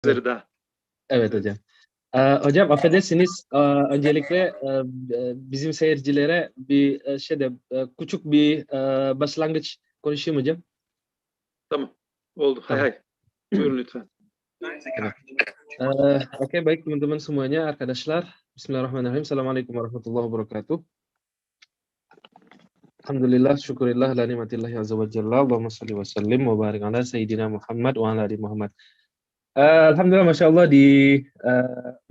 Üzerinde. Evet hocam. Hocam affedersiniz, öncelikle bizim seyircilere bir küçük bir başlangıç konuşayım hocam. Tamam. Oldu. Hay hay. Buyurun lütfen. Oke, baik teman-teman semuanya, arkadaşlar. Bismillahirrahmanirrahim. Assalamualaikum warahmatullahi wabarakatuh. Alhamdulillah, syukurillah, la nimatillahi azza wa jalla. Allahumma salli wa sallim wa barik ala Sayyidina Muhammad wa ala ali Muhammad. Alhamdulillah, Masya Allah, di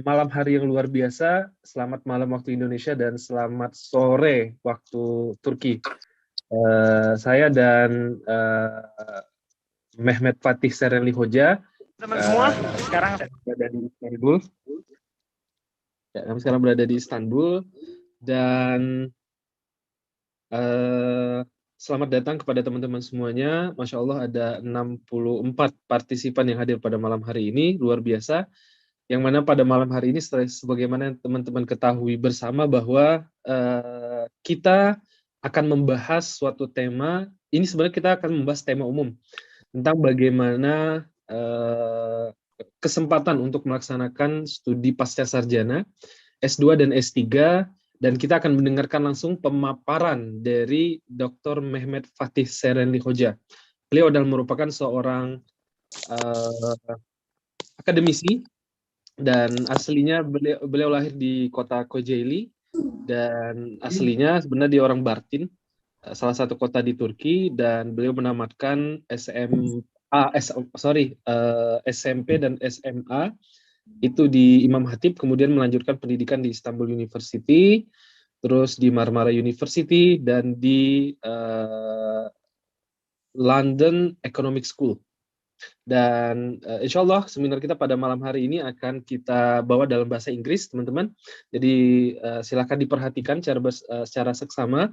malam hari yang luar biasa. Selamat malam waktu Indonesia dan selamat sore waktu Turki. Saya dan Mehmet Fatih Serenli Hoja. Teman semua, sekarang berada di Istanbul. Ya, kami sekarang berada di Istanbul dan selamat datang kepada teman-teman semuanya. Masya Allah, ada 64 partisipan yang hadir pada malam hari ini, luar biasa. Yang mana pada malam hari ini, sebagaimana teman-teman ketahui bersama bahwa kita akan membahas suatu tema. Ini sebenarnya kita akan membahas tema umum tentang bagaimana kesempatan untuk melaksanakan studi pascasarjana S2 dan S3, dan kita akan mendengarkan langsung pemaparan dari Dr. Mehmet Fatih Serenli Hoja. Beliau adalah merupakan seorang akademisi, dan aslinya beliau lahir di kota Kocaeli, dan aslinya sebenarnya dia orang Bartin, salah satu kota di Turki, dan beliau menamatkan SMP dan SMA itu di Imam Hatip, kemudian melanjutkan pendidikan di Istanbul University, terus di Marmara University, dan di London Economic School. Dan insya Allah seminar kita pada malam hari ini akan kita bawa dalam bahasa Inggris, teman-teman. Jadi silakan diperhatikan secara seksama.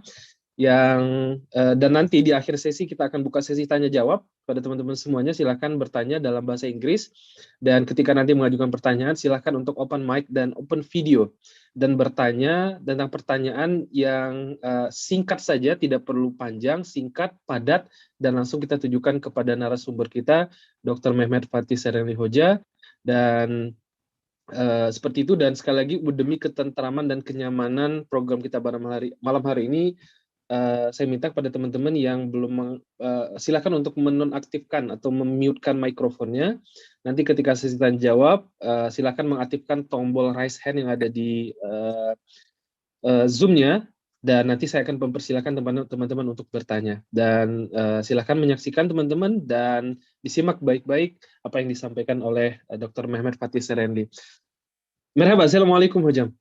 Dan nanti di akhir sesi kita akan buka sesi tanya jawab pada teman-teman semuanya. Silakan bertanya dalam bahasa Inggris, dan ketika nanti mengajukan pertanyaan silakan untuk open mic dan open video dan bertanya tentang pertanyaan yang singkat saja, tidak perlu panjang, singkat, padat, dan langsung kita tujukan kepada narasumber kita, Dr. Mehmet Fatih Serenli Hoja. Dan seperti itu, dan sekali lagi demi ketentraman dan kenyamanan program kita pada malam hari ini, saya minta kepada teman-teman yang belum silakan untuk menonaktifkan atau memute-kan mikrofonnya. Nanti ketika sesi tanya jawab, silakan mengaktifkan tombol raise hand yang ada di Zoom-nya, dan nanti saya akan mempersilakan teman-teman untuk bertanya. Dan silakan menyaksikan teman-teman dan disimak baik-baik apa yang disampaikan oleh Dr. Mehmet Fatih Serenli. Merhaba, assalamualaikum hocam.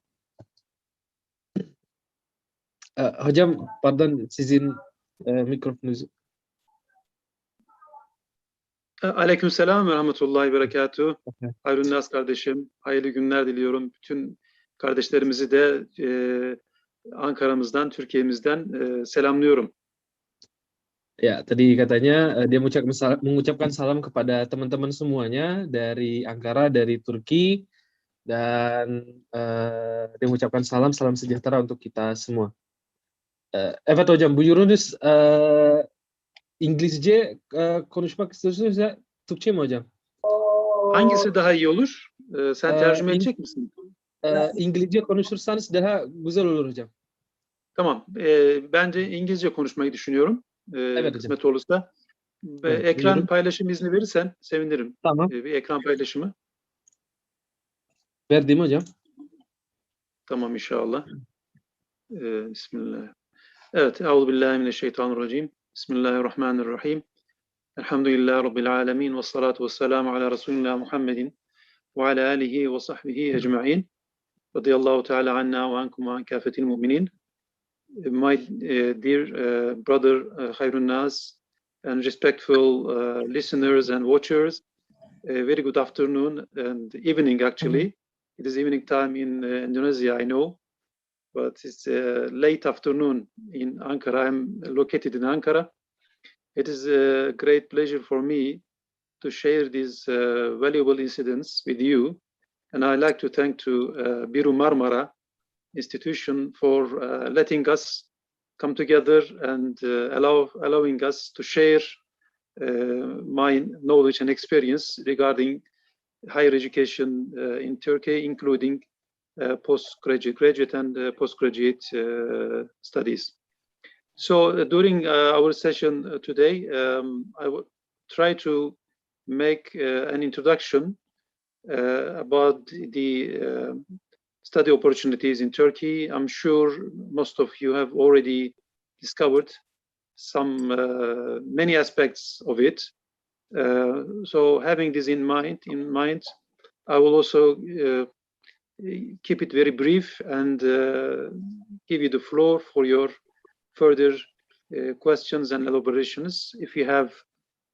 Hocam, pardon, sizin mikrofonunuzu. Aleykümselam ve rahmetullahi berekatuhu. Hayrun Nas kardeşim, hayırlı günler diliyorum. Bütün kardeşlerimizi de Ankara'mızdan, Türkiye'mizden selamlıyorum. Ya, tadi katanya dia mengucapkan salam kepada teman-teman semuanya dari Ankara, dari Turki, dan dia mengucapkan salam sejahtera untuk kita semua. Evet hocam, buyurunuz. İngilizce konuşmak istiyorsunuz ya Türkçe mi hocam? Hangisi daha iyi olur? Sen tercüme edecek misin? İngilizce konuşursanız daha güzel olur hocam. Tamam. Ben de İngilizce konuşmayı düşünüyorum. Evet Kısmet olursa. Evet, ekran buyurun. paylaşım izni verirsen sevinirim. Tamam. Bir ekran paylaşımı. Verdim hocam. Tamam inşallah. Bismillah. Evet. Euzubillahimineşşeytanirracim. Bismillahirrahmanirrahim. Elhamdülillahi Rabbil alemin. Ve salatu ve selamu ala Resulina Muhammedin ve ala alihi ve sahbihi ecma'in. Radiyallahu teala anna ve ankum ve an kafetil mu'minin. My dear brother Hayrun Nas and respectful listeners and watchers, very good afternoon and evening actually. It is evening time in Indonesia, I know, but it's late afternoon in Ankara. I'm located in Ankara. It is a great pleasure for me to share these valuable incidents with you, and I'd like to thank to Biru Marmara institution for letting us come together and allowing us to share my knowledge and experience regarding higher education in Turkey, including postgraduate, graduate, and postgraduate studies. So during our session today, I will try to make an introduction about the study opportunities in Turkey. I'm sure most of you have already discovered many aspects of it. So having this in mind, I will also keep it very brief and give you the floor for your further questions and elaborations. If you have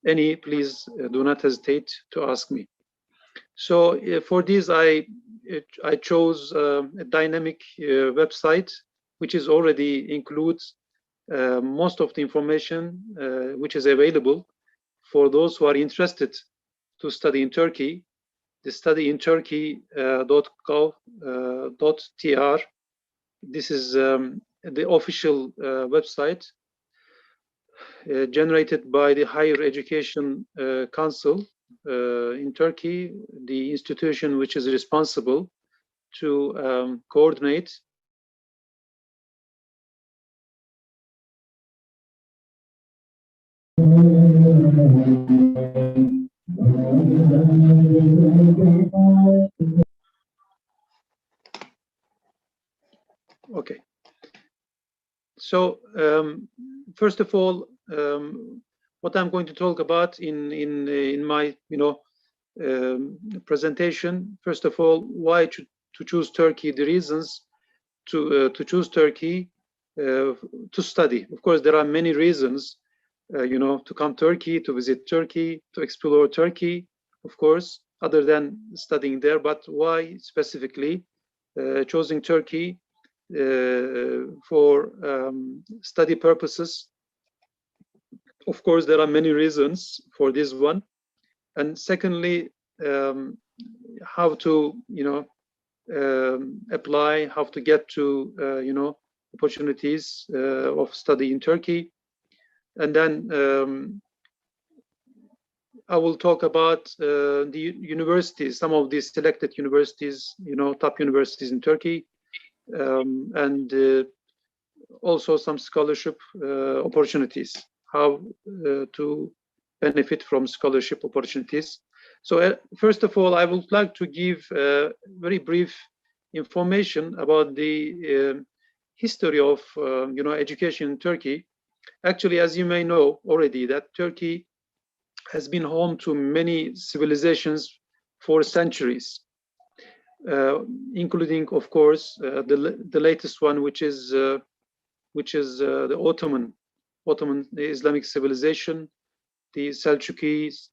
any, please do not hesitate to ask me. So for this, I chose a dynamic website, which is already includes most of the information which is available for those who are interested to study in Turkey. The studyinturkey.gov.tr. This is the official website generated by the Higher Education Council in Turkey, the institution which is responsible to coordinate Okay. So first of all, what I'm going to talk about in my presentation. First of all, why to choose Turkey? The reasons to choose Turkey to study. Of course, there are many reasons, to come Turkey, to visit Turkey, to explore Turkey. Of course, other than studying there. But why specifically choosing Turkey for study purposes? Of course, there are many reasons for this one. And secondly, how to apply, how to get to opportunities of study in Turkey. And then I will talk about the universities, some of these selected universities, top universities in Turkey, and also some scholarship opportunities, how to benefit from scholarship opportunities. So first of all, I would like to give very brief information about the history of education in Turkey. Actually, as you may know already, that Turkey has been home to many civilizations for centuries, including, of course, the latest one, which is the Ottoman Islamic civilization, the Selçukis,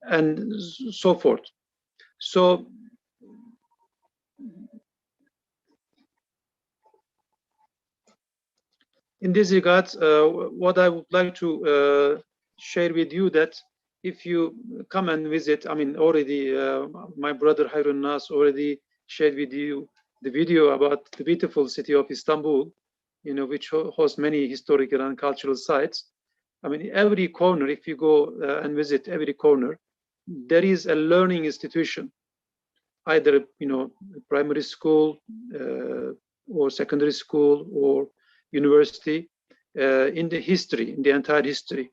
and so forth. So in this regard, what I would like to share with you, that if you come and visit, I mean, already my brother Hayrun Nas already shared with you the video about the beautiful city of Istanbul, which hosts many historical and cultural sites. I mean, every corner, if you go and visit every corner, there is a learning institution, either primary school or secondary school or university, in the entire history.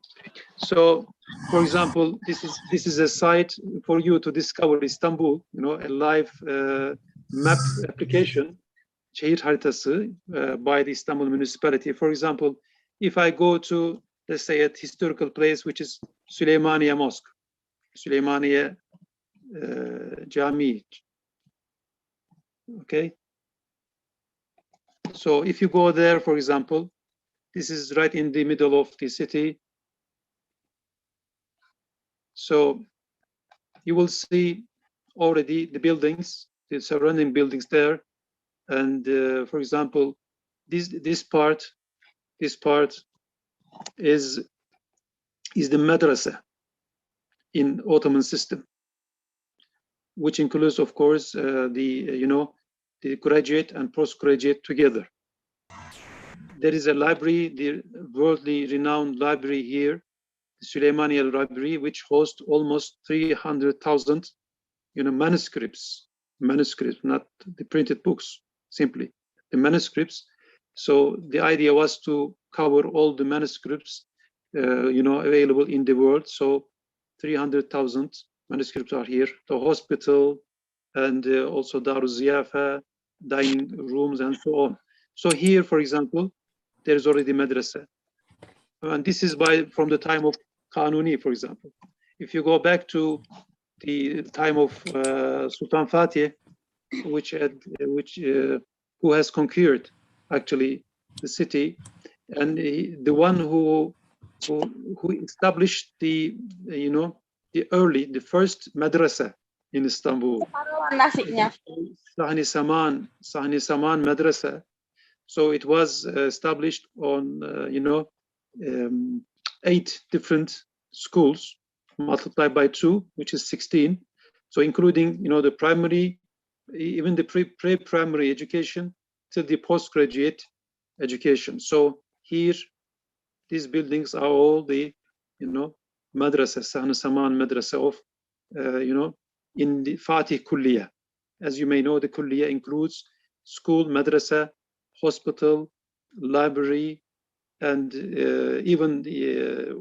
So, for example, this is a site for you to discover Istanbul, a live map application, şehir haritası, by the Istanbul municipality. For example, if I go to, let's say, a historical place, which is Süleymaniye Mosque, Süleymaniye Cami. Okay. So if you go there, for example, this is right in the middle of the city. So you will see already the buildings, the surrounding buildings there. And for example, this part is the madrasa in Ottoman system, which includes, of course, the graduate and postgraduate together. There is a library, the worldly renowned library here, Süleymaniye Library, which hosts almost 300,000, manuscripts, not the printed books, simply the manuscripts. So the idea was to cover all the manuscripts, available in the world. So 300,000 manuscripts are here. The hospital and also Daru Ziyafa, dining rooms, and so on. So here, for example, there is already madrasa. And this is from the time of Kanuni, for example. If you go back to the time of Sultan Fatih, who has conquered actually the city, and the one who established the first madrasa in Istanbul, Sahni Saman Madrasa. So it was established on 8 different schools multiplied by 2, which is 16. So including the primary, even the pre-primary education till the postgraduate education. So here, these buildings are all the madrasa, Sahni Saman Madrasa of in the Fatih Kulliya. As you may know, the Kulliya includes school, madrasa, hospital, library, and even the,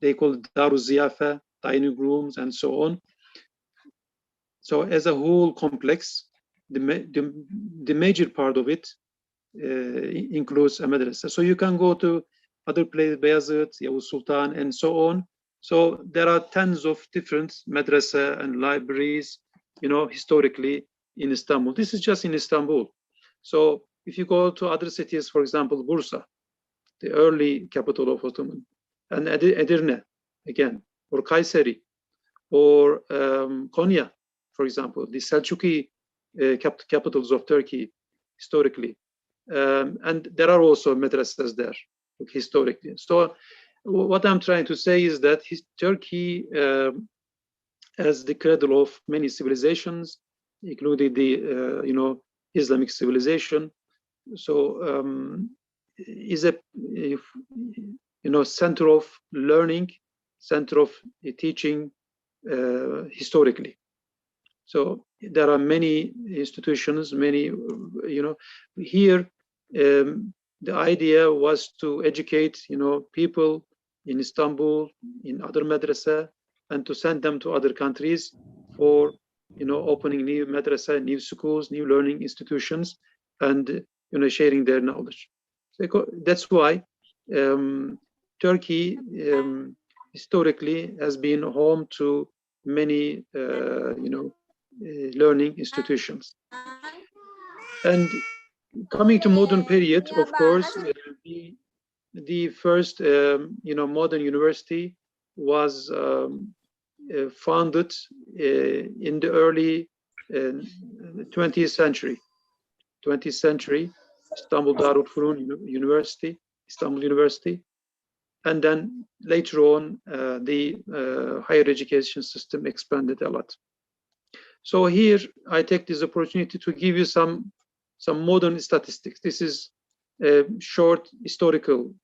they call Daru Ziyafa, dining rooms, and so on. So as a whole complex, the major part of it includes a madrasa. So you can go to other places, Beyazıt, Yavuz Sultan, and so on. So there are tens of different madrasa and libraries, historically in Istanbul. This is just in Istanbul. So if you go to other cities, for example, Bursa, the early capital of Ottoman, and Edirne, again, or Kayseri, or Konya, for example, the Selçuklu capitals of Turkey historically. And there are also madrasas there historically. So what I'm trying to say is that Turkey, as the cradle of many civilizations, including the Islamic civilization, so is a center of learning, center of teaching historically. So there are many institutions, many, here the idea was to educate, people in Istanbul, in other madrasa, and to send them to other countries for, opening new madrasa, new schools, new learning institutions, and, sharing their knowledge. So that's why Turkey historically has been home to many, learning institutions. And coming to modern period, of course, the first, modern university was founded in the early 20th century. Istanbul Darul Fünun University, Istanbul University. And then later on, the higher education system expanded a lot. So here, I take this opportunity to give you some modern statistics. This is a short historical,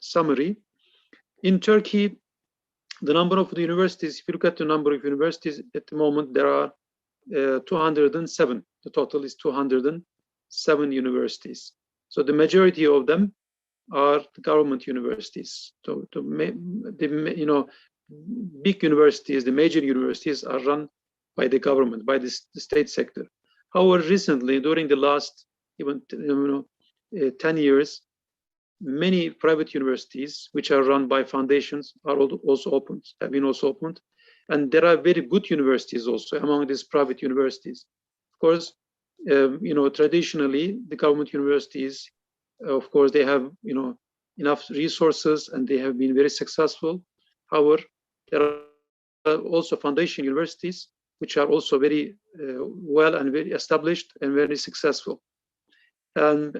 summary. In Turkey, the number of the universities, if you look at the number of universities at the moment, there are 207. The total is 207 universities. So the majority of them are the government universities. So the big universities, the major universities, are run by the government, by the state sector. However, recently, during the last even 10 years, many private universities, which are run by foundations, are also opened, have been also opened. And there are very good universities also among these private universities. Of course, traditionally, the government universities, of course, they have, enough resources and they have been very successful. However, there are also foundation universities, which are also very well and very established and very successful. And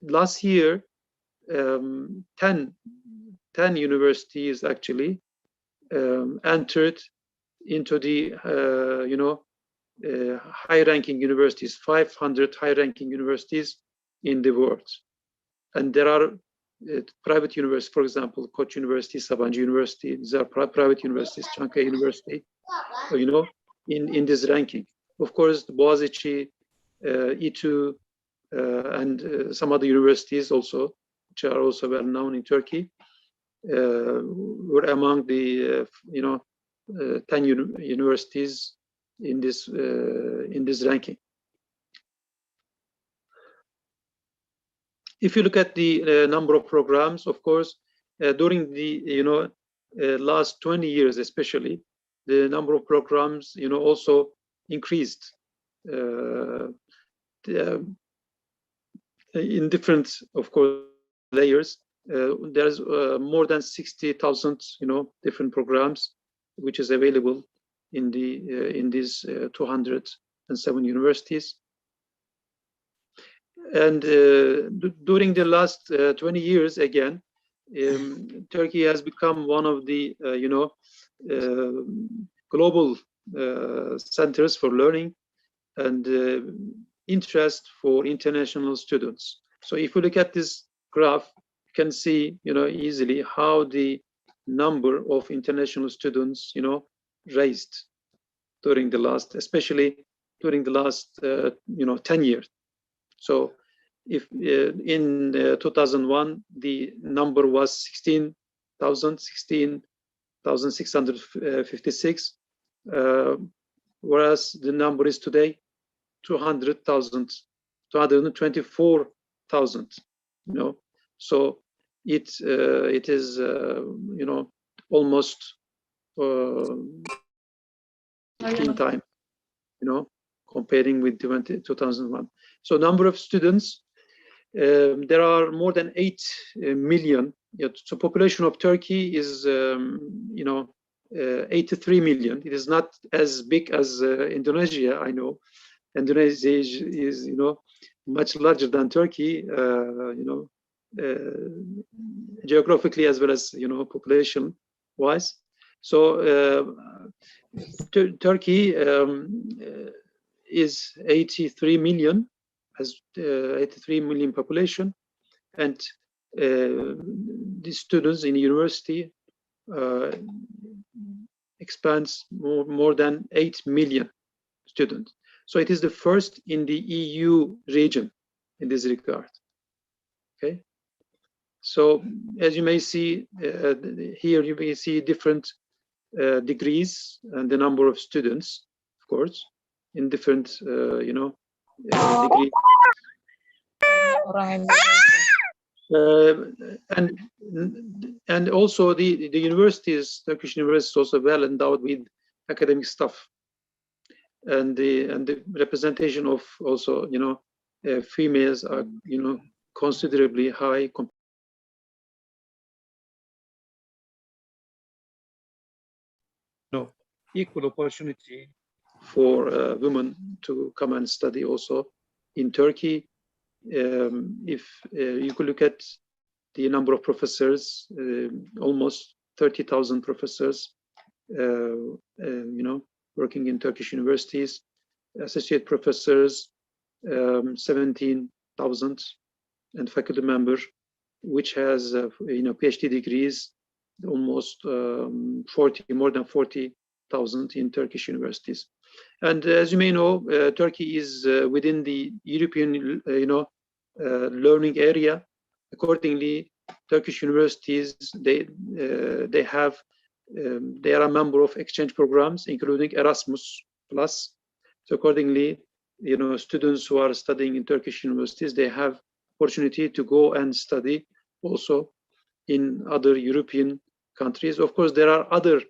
last year, 10 universities actually entered into the high-ranking universities. 500 high-ranking universities in the world. And there are private universities, for example, Koç University, Sabancı University. These are private universities, Çankaya University, in this ranking. Of course, the Boğaziçi, İTÜ, and some other universities also, which are also well known in Turkey, were among the 10 universities in this ranking. If you look at the number of programs, of course, during the last 20 years, especially, the number of programs also increased in different, of course, layers. There's more than 60,000 different programs which is available in these 207 universities. And during the last 20 years, again, Turkey has become one of the global centers for learning and interest for international students. So if you look at this graph, you can see easily how the number of international students raised during the last, especially during the last 10 years. So if in 2001 the number was 16,656, whereas the number is today 200,000, 224,000. So it is almost 15 times, comparing with 2001. So number of students, there are more than 8 million. So population of Turkey is 83 million. It is not as big as Indonesia, I know. Indonesia is much larger than Turkey, geographically as well as population wise. So Turkey is 83 million, has 83 million population, and the students in university expands more than 8 million students. So it is the first in the EU region in this regard. Okay. So as you may see here, you may see different degrees and the number of students, of course, in different degrees. And also the universities, Turkish universities, also well endowed with academic staff, and the representation of also females are considerably high. Equal opportunity for women to come and study also in Turkey. If you could look at the number of professors, almost 30,000 professors, working in Turkish universities, associate professors, 17,000, and faculty member, which has PhD degrees, almost more than 40,000 in Turkish universities. And as you may know, Turkey is within the European learning area. Accordingly, Turkish universities, they are a member of exchange programs, including Erasmus Plus. So accordingly, students who are studying in Turkish universities, they have opportunity to go and study also in other European countries. Of course, there are other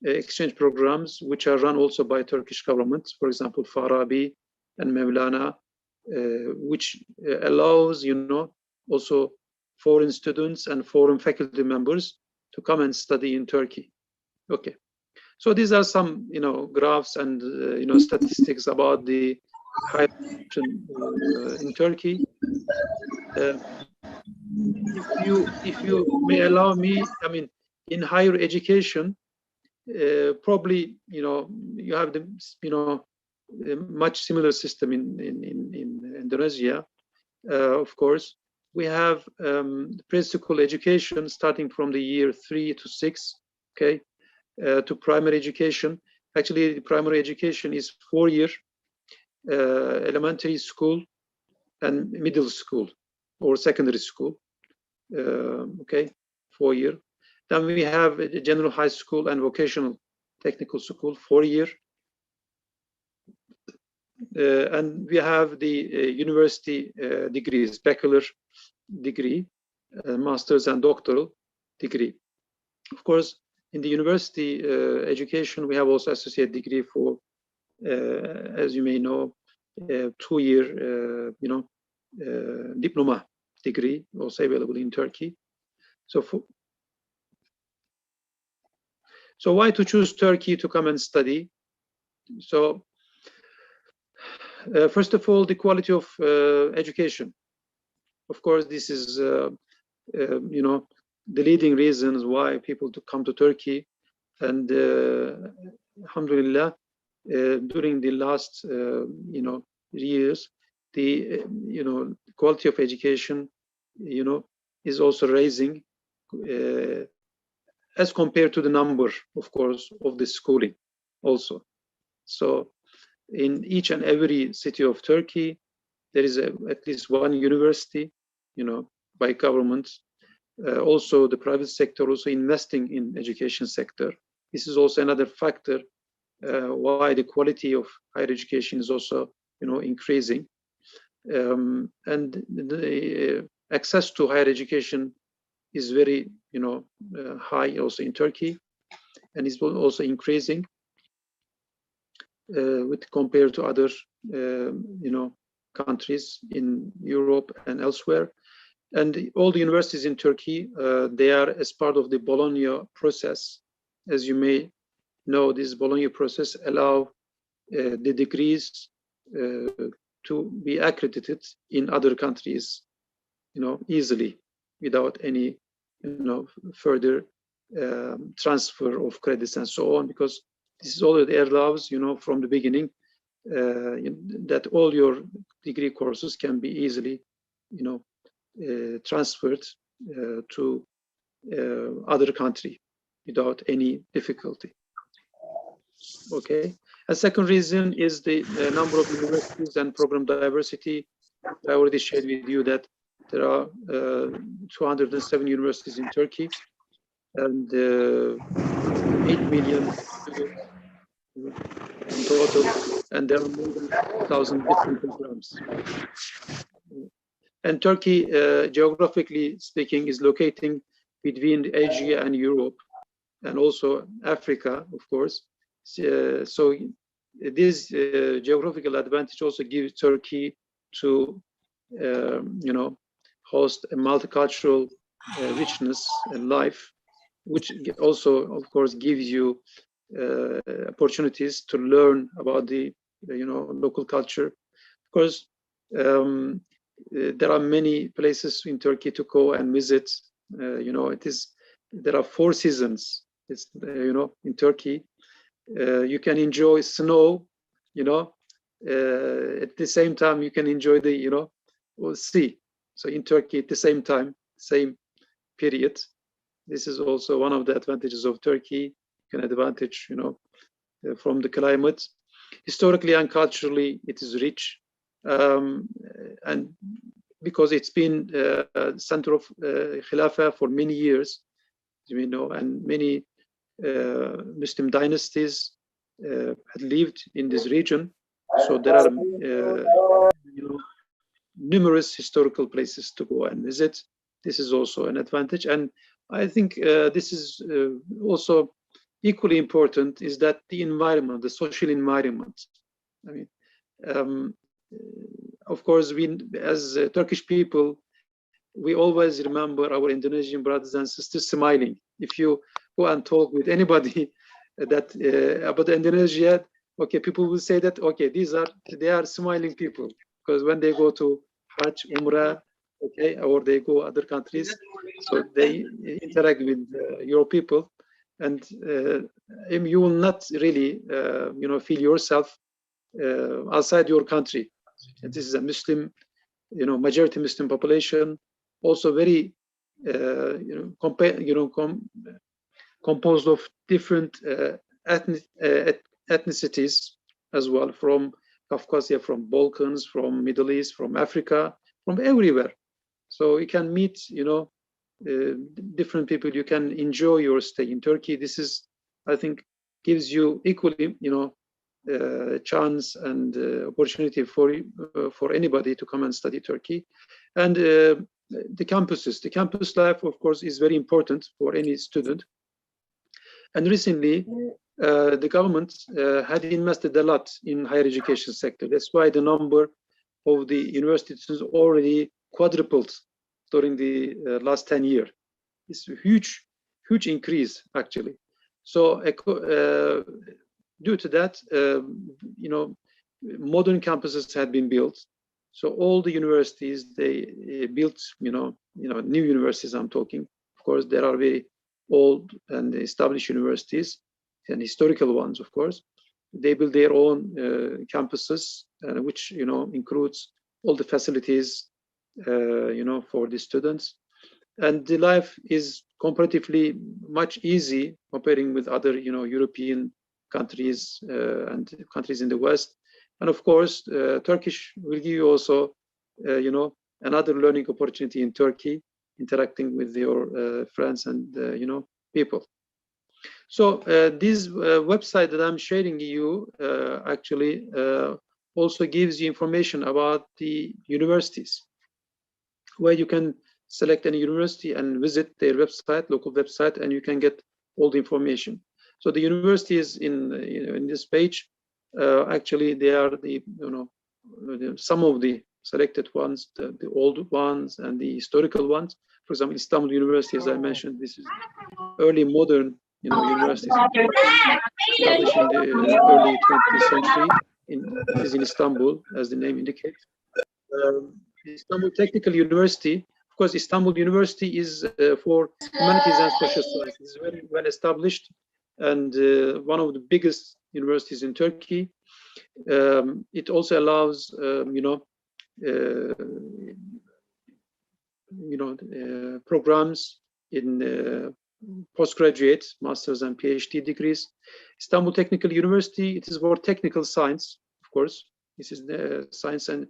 exchange programs which are run also by Turkish government, for example, Farabi and Mevlana, which allows also foreign students and foreign faculty members to come and study in Turkey. Okay, so these are some graphs and statistics about the higher education in Turkey. If you may allow me, I mean, in higher education, probably you have the much similar system in Indonesia. of course, we have preschool education starting from the year 3 to 6, okay, to primary education. Actually, the primary education is 4 year, elementary school and middle school or secondary school, okay, 4 year. Then we have a general high school and vocational technical school, 4 year. And we have the university degrees, bachelor degree, master's and doctoral degree. Of course, in the university education, we have also associate degree for, as you may know, 2 year, diploma degree, also available in Turkey. So why to choose Turkey to come and study? So first of all, the quality of education. Of course, this is the leading reasons why people to come to Turkey. And alhamdulillah, during the last years, the quality of education is also rising as compared to the number, of course, of the schooling also. So in each and every city of Turkey, there is at least one university, by government. Also, the private sector also investing in education sector. This is also another factor why the quality of higher education is also, increasing. And the access to higher education is very, high also in Turkey, and is also increasing with compared to other, countries in Europe and elsewhere. And all the universities in Turkey, they are as part of the Bologna process. As you may know, this Bologna process allow the degrees to be accredited in other countries, easily, without any, further transfer of credits and so on, because this is already allows, from the beginning, that all your degree courses can be easily, transferred to other country without any difficulty. Okay. A second reason is the number of universities and program diversity. I already shared with you that there are 207 universities in Turkey and 8 million in total, and there are more than 1,000 different programs. And Turkey, geographically speaking, is locating between Asia and Europe, and also Africa, of course. So this geographical advantage also gives Turkey to, host a multicultural richness and life, which also, of course, gives you opportunities to learn about the, local culture. Of course, there are many places in Turkey to go and visit. There are 4 seasons. It's, in Turkey, you can enjoy snow, at the same time you can enjoy the, sea. So in Turkey, at the same time, same period. This is also one of the advantages of Turkey. You can advantage, from the climate. Historically and culturally, it is rich. And because it's been center of Khilafah for many years, and many Muslim dynasties had lived in this region. So there are numerous historical places to go and visit. This is also an advantage. And I think this is also equally important, is that the environment, the social environment. I mean, of course, we as Turkish people, we always remember our Indonesian brothers and sisters smiling. If you go and talk with anybody that about Indonesia, okay, people will say that, okay, they are smiling people, because when they go to Hajj, Umrah, okay, or they go other countries, so they interact with your people, and you will not really, feel yourself outside your country. And this is a Muslim majority Muslim population, also very composed of different ethnicities as well, from Caucasia, from Balkans, from Middle East, from Africa, from everywhere. So you can meet, different people. You can enjoy your stay in Turkey. This is, I think, gives you equally, chance and opportunity for anybody to come and study Turkey. And the campus life, of course, is very important for any student. And recently, the government had invested a lot in higher education sector. That's why the number of the university students already quadrupled during the last 10 years. It's a huge increase, actually. So due to that, modern campuses had been built. So all the universities, they built, new universities I'm talking. Of course, there are very old and established universities and historical ones, of course. They build their own campuses, which, includes all the facilities, for the students. And the life is comparatively much easy comparing with other, European countries and countries in the West. And of course, Turkish will give you also, another learning opportunity in Turkey, interacting with your friends and, people. So this website that I'm sharing you actually also gives you information about the universities, where you can select any university and visit their website, local website, and you can get all the information. So the universities in this page, actually, they are the some of the selected ones, the old ones and the historical ones. For example, Istanbul University, as I mentioned, this is early modern, universities established in the early 20th century. It is in Istanbul, as the name indicates. Istanbul Technical University. Of course, Istanbul University is for humanities and social sciences. It's very well established and one of the biggest universities in Turkey. It also allows, programs in postgraduate, master's and PhD degrees. Istanbul Technical University, it is for technical science, of course. This is science and,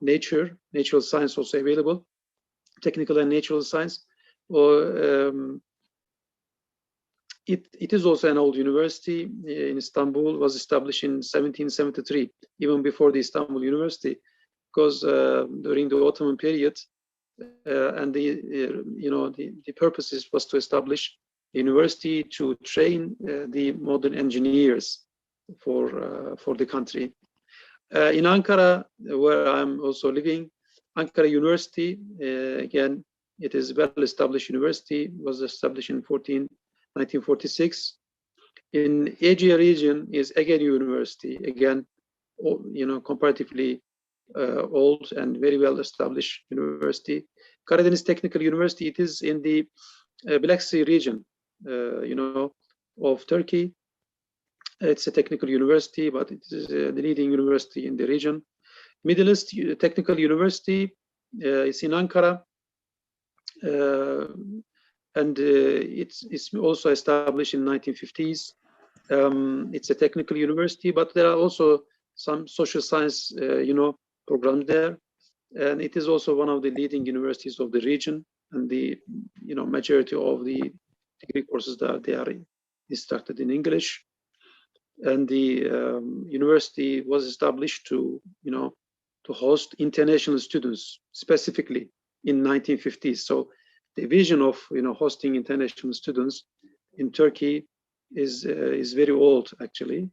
natural science also available, technical and natural science. Or it is also an old university in Istanbul, was established in 1773, even before the Istanbul University, because during the Ottoman period, and the purpose was to establish a university to train the modern engineers for the country. In Ankara, where I'm also living, Ankara University, again, it is a well-established university, was established in 1946. In Asia region is Ege University, again, comparatively old and very well-established university. Karadeniz Technical University, it is in the Black Sea region, of Turkey. It's a technical university, but it is the leading university in the region. Middle East Technical University is in Ankara, and it's also established in 1950s. It's a technical university, but there are also some social science, programs there, and it is also one of the leading universities of the region. And the, majority of the degree courses that they are instructed in English. And the university was established to, to host international students specifically in 1950s. So the vision of, hosting international students in Turkey is very old, actually.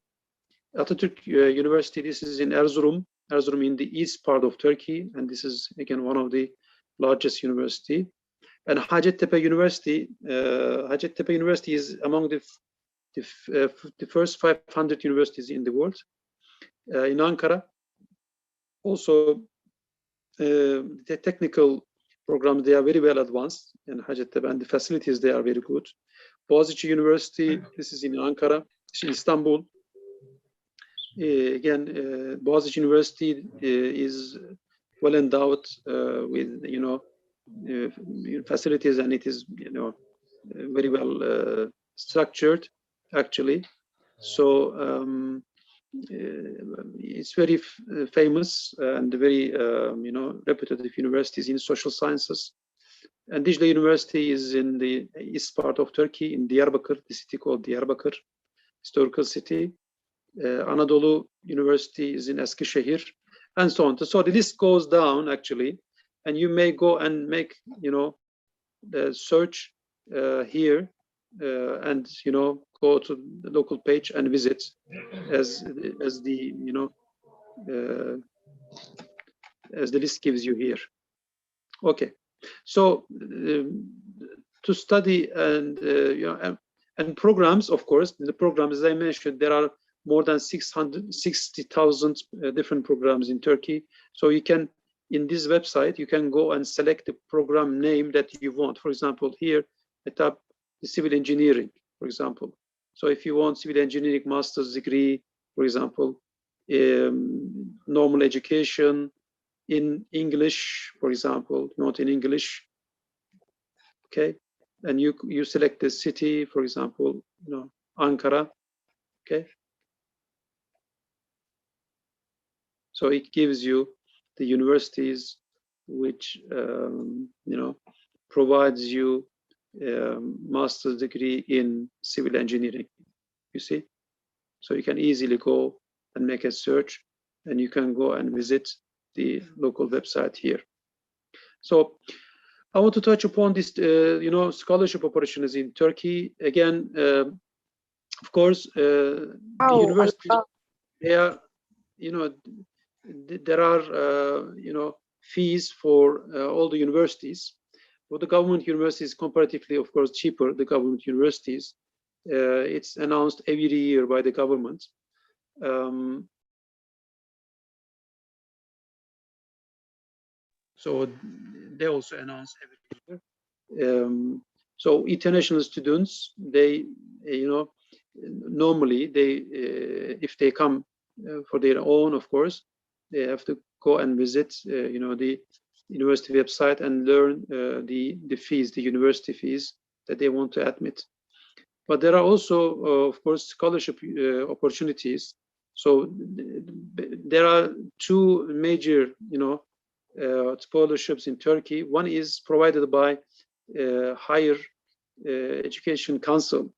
Atatürk University, this is in Erzurum in the east part of Turkey, and this is again one of the largest university. And Hacettepe University, is among the first 500 universities in the world. In Ankara, also the technical programs, they are very well advanced in Hacettepe, and the facilities, they are very good. Boğaziçi University, this is in Ankara, it's in Istanbul. Again, Boğaziçi University is well endowed with facilities, and it is very well structured actually. So it's very famous and very reputable universities in social sciences. And Dicle University is in the east part of Turkey, in Diyarbakır, the city called Diyarbakır, historical city. Anadolu University is in Eskişehir, and so on. So the list goes down actually, and you may go and make the search here and go to the local page and visit as the as the list gives you here. Okay, so to study and programs, of course, the programs, as I mentioned, there are more than 660,000 different programs in Turkey. So you can, in this website, you can go and select the program name that you want. For example, here I tap the civil engineering, for example. So if you want civil engineering master's degree, for example, normal education in English, for example, not in English, okay, and you select the city, for example, Ankara, okay. So it gives you the universities which provides you master's degree in civil engineering. You see, so you can easily go and make a search, and you can go and visit the local website here. So I want to touch upon this, scholarship opportunities in Turkey. Again, of course, the university, they are, there are, fees for all the universities. For the government universities, comparatively, of course, cheaper. The government universities, it's announced every year by the government. So they also announce every year. So international students, they, normally they, if they come for their own, of course, they have to go and visit, the university website and learn the fees, the university fees that they want to admit. But there are also, of course, scholarship opportunities. So there are two major, scholarships in Turkey. One is provided by Higher Education Council,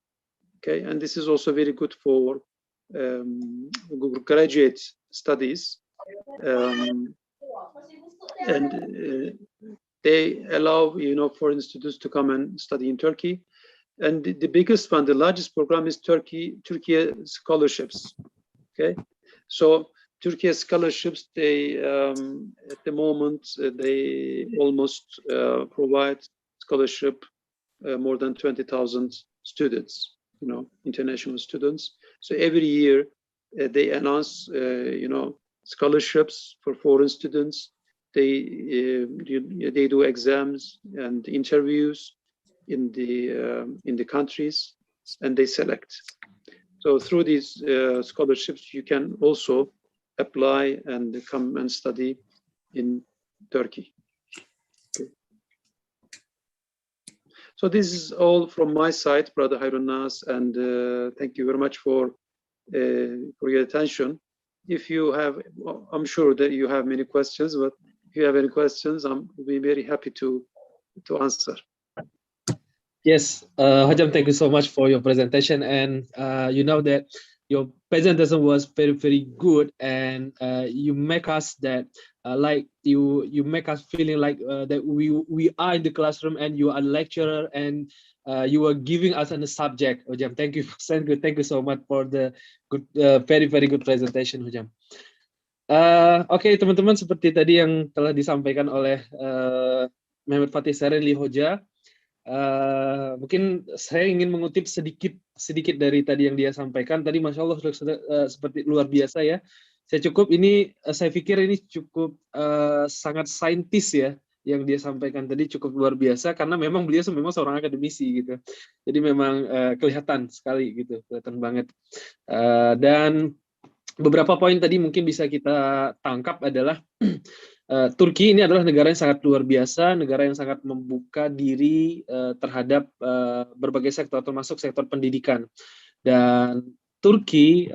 okay, and this is also very good for graduate studies, and they allow foreign students to come and study in Turkey. And the biggest one, the largest program is Turkey scholarships. Okay, so Turkey scholarships, they at the moment they almost provide scholarship more than 20,000 students, international students. So every year they announce scholarships for foreign students. They do exams and interviews in the countries, and they select. So through these scholarships, you can also apply and come and study in Turkey. Okay. So this is all from my side, Brother Hayrun Nas, and thank you very much for your attention. If you have, I'm sure that you have many questions, but if you have any questions, I'll be very happy to answer. Yes, Hajam, thank you so much for your presentation, and you know that your presentation was very, very good, and you make us that like you make us feeling like that we are in the classroom and you are a lecturer, and you are giving us a subject. Hajam, thank you so much for the good, very, very good presentation, Hajam. Oke, teman-teman, seperti tadi yang telah disampaikan oleh Mehmet Fatih Seren Lihoja. Mungkin saya ingin mengutip sedikit dari tadi yang dia sampaikan tadi. Masya Allah, seperti luar biasa ya. Saya pikir ini cukup sangat saintis ya yang dia sampaikan tadi, cukup luar biasa karena memang beliau memang seorang akademisi gitu. Jadi memang kelihatan sekali gitu, kelihatan banget. Dan beberapa poin tadi mungkin bisa kita tangkap adalah Turki ini adalah negara yang sangat luar biasa, negara yang sangat membuka diri terhadap berbagai sektor, termasuk sektor pendidikan. Dan Turki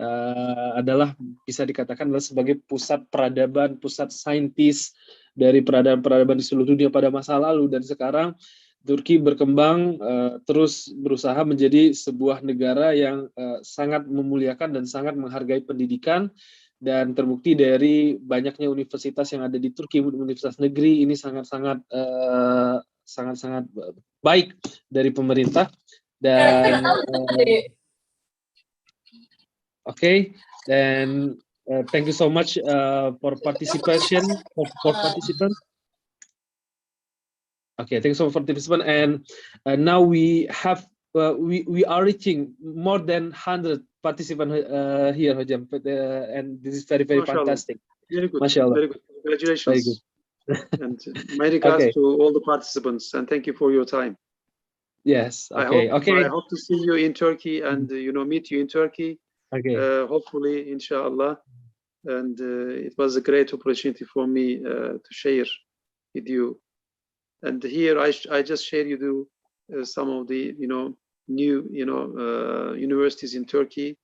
adalah bisa dikatakan adalah sebagai pusat peradaban, pusat saintis dari peradaban-peradaban di seluruh dunia pada masa lalu, dan sekarang Turki berkembang terus berusaha menjadi sebuah negara yang sangat memuliakan dan sangat menghargai pendidikan. Dan terbukti dari banyaknya universitas yang ada di Turki, universitas negeri ini sangat-sangat baik dari pemerintah. Dan then thank you so much for participation for participants. Okay, thanks for participation. And now we have we are reaching more than 100 participants here, Hojam, and this is very fantastic. Very good. Mashallah. Very good. Congratulations. Very good. And my regards Okay. to all the participants, and thank you for your time. Yes. Okay. I hope to see you in Turkey and meet you in Turkey. Okay. Hopefully, inshallah. And it was a great opportunity for me to share with you. And here I just share you some of the new universities in Turkey,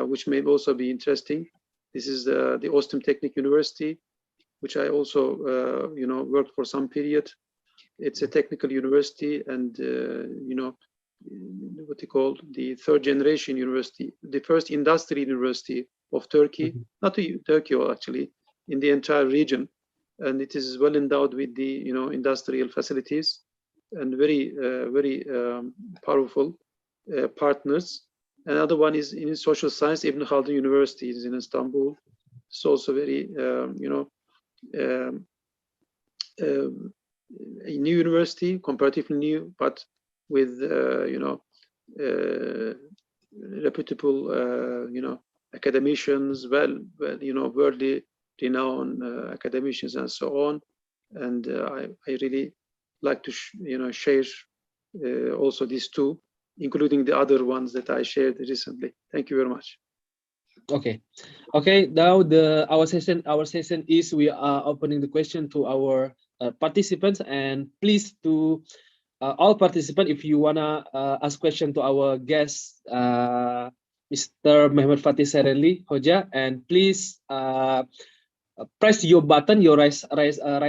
which may also be interesting. This is the Ostim Teknik University, which I also worked for some period. It's a technical university, and what they call the third generation university, the first industry university of Turkey, not Turkey actually, in the entire region. And it is well endowed with the industrial facilities and very powerful partners. Another one is in social science. Ibn Khaldun University is in Istanbul. It's also very a new university, comparatively new, but with reputable academicians, worldly renowned academicians and so on. And I really like to share also these two, including the other ones that I shared recently. Thank you very much. Okay. Now our session is we are opening the question to our participants, and please to all participants, if you wanna ask question to our guest, Mr. Mehmet Fatih Serenli Hoja, and please press your button, your raise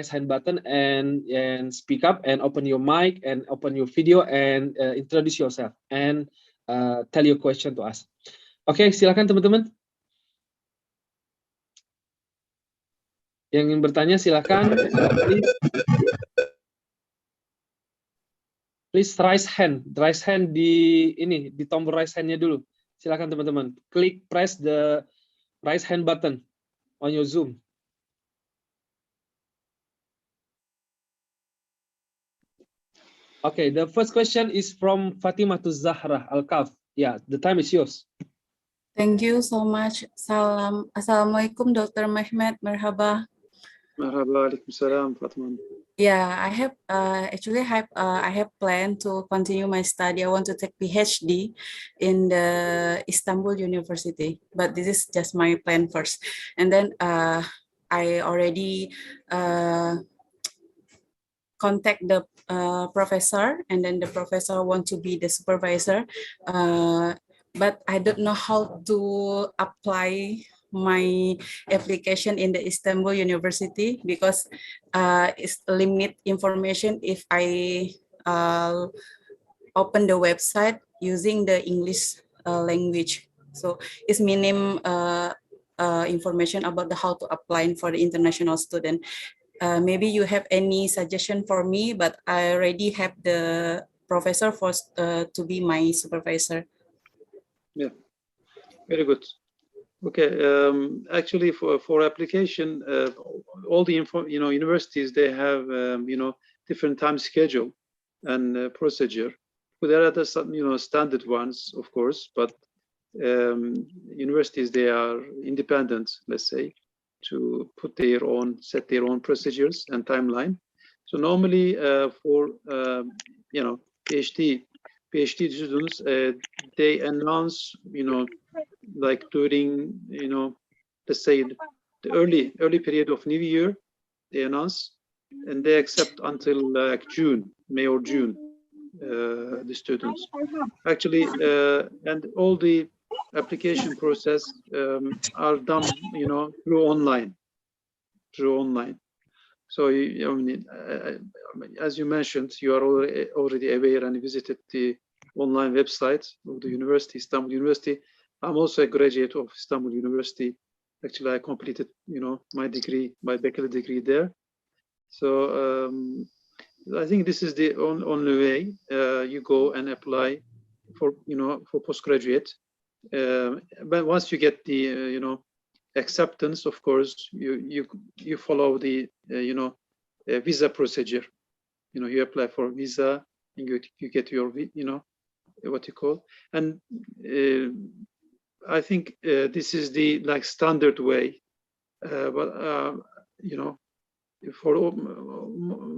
hand button, and speak up and open your mic and open your video and introduce yourself and tell your question to us. Oke, silakan teman-teman. Yang ingin bertanya silakan. Please raise hand. Raise hand di tombol raise hand-nya dulu. Silakan teman-teman. Press the raise hand button on your Zoom. Okay, the first question is from Fatimah Zahra Al-Kaf. Yeah, the time is yours. Thank you so much. Assalamualaikum, Dr. Mehmet. Merhaba. Merhaba, alaikum salam, Fatimah. Yeah, I have I have planned to continue my study. I want to take PhD in the Istanbul University, but this is just my plan first. And then I already contact the professor, and then the professor want to be the supervisor. But I don't know how to apply my application in the Istanbul University because it's limit information if I open the website using the English language. So it's minimum information about how to apply for the international student. Maybe you have any suggestion for me, but I already have the professor to be my supervisor. Yeah, very good. Okay, actually for application, all the universities, they have different time schedule and procedure. But there are some standard ones, of course, but universities, they are independent, let's say, to set their own procedures and timeline. So normally for PhD students, they announce like during let's say the early period of New Year, they announce, and they accept until like May or June, the students. Actually, and all the application process are done, through online. So, as you mentioned, you are already aware and visited the online website of the university, Istanbul University. I'm also a graduate of Istanbul University. Actually, I completed, my degree, my bachelor degree there. So I think this is the only way you go and apply for, for postgraduate. But once you get the, acceptance, of course, you follow the, visa procedure. You apply for visa, and you get your, what you call, and I think this is the like standard way, but for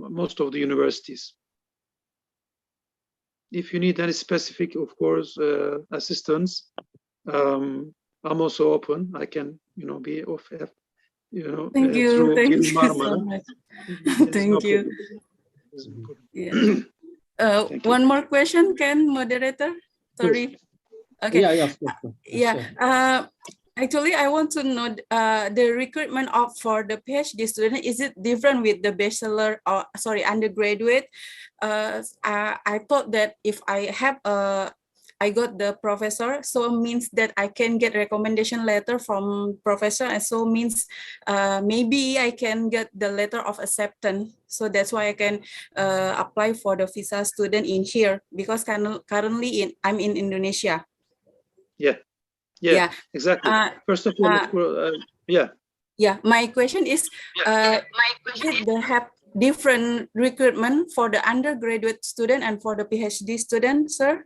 most of the universities. If you need any specific, of course, assistance, I'm also open. I can, be of, Thank you. Thank you so much. Thank you. Yeah. One more question, Ken, moderator? Sorry. Okay. Yeah, of course. Yeah. Actually, I want to know the recruitment for the PhD student. Is it different with the bachelor or undergraduate? I thought that if I have I got the professor, so means that I can get recommendation letter from professor, and so means maybe I can get the letter of acceptance. So that's why I can apply for the visa student in here, because currently I'm in Indonesia. Yeah, exactly. First of all, yeah. My question is, did they have different recruitment for the undergraduate student and for the PhD student, sir?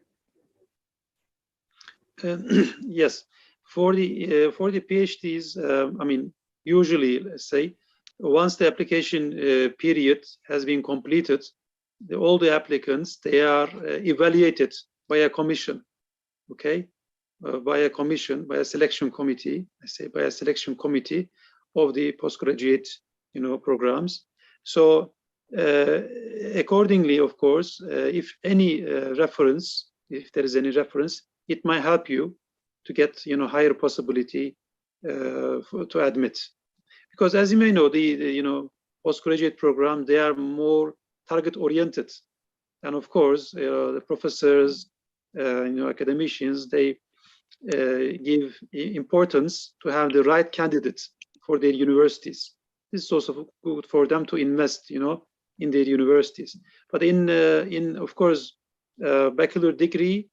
Yes, for the PhDs, I mean, usually, let's say, once the application period has been completed, all the applicants, they are evaluated by a commission, okay, by a selection committee. I say by a selection committee of the postgraduate, programs. So accordingly, of course, if any reference, if there is any reference, it might help you to get, higher possibility to admit. Because as you may know, the postgraduate program, they are more target oriented, and of course, the professors, academicians, they give importance to have the right candidates for their universities. This is also good for them to invest, in their universities. But in of course, bachelor degree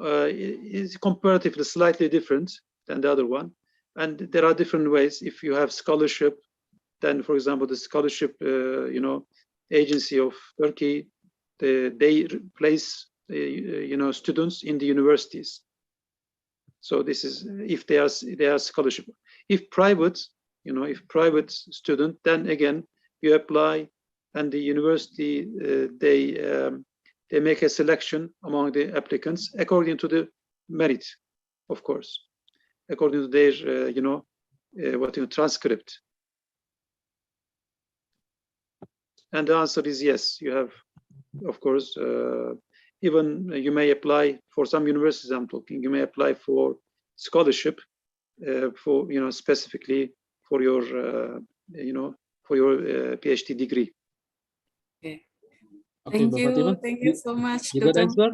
is comparatively slightly different than the other one, and there are different ways. If you have scholarship, then, for example, the scholarship, agency of Turkey, they place, students in the universities. So this is if they are scholarship. If private, if private student, then again you apply, and the university they make a selection among the applicants according to the merit, of course, according to their transcript. And the answer is yes. You have, of course, even you may apply for some universities. I'm talking. You may apply for scholarship, for specifically for your for your PhD degree. Okay. Thank you. Thank you so much. You got answer?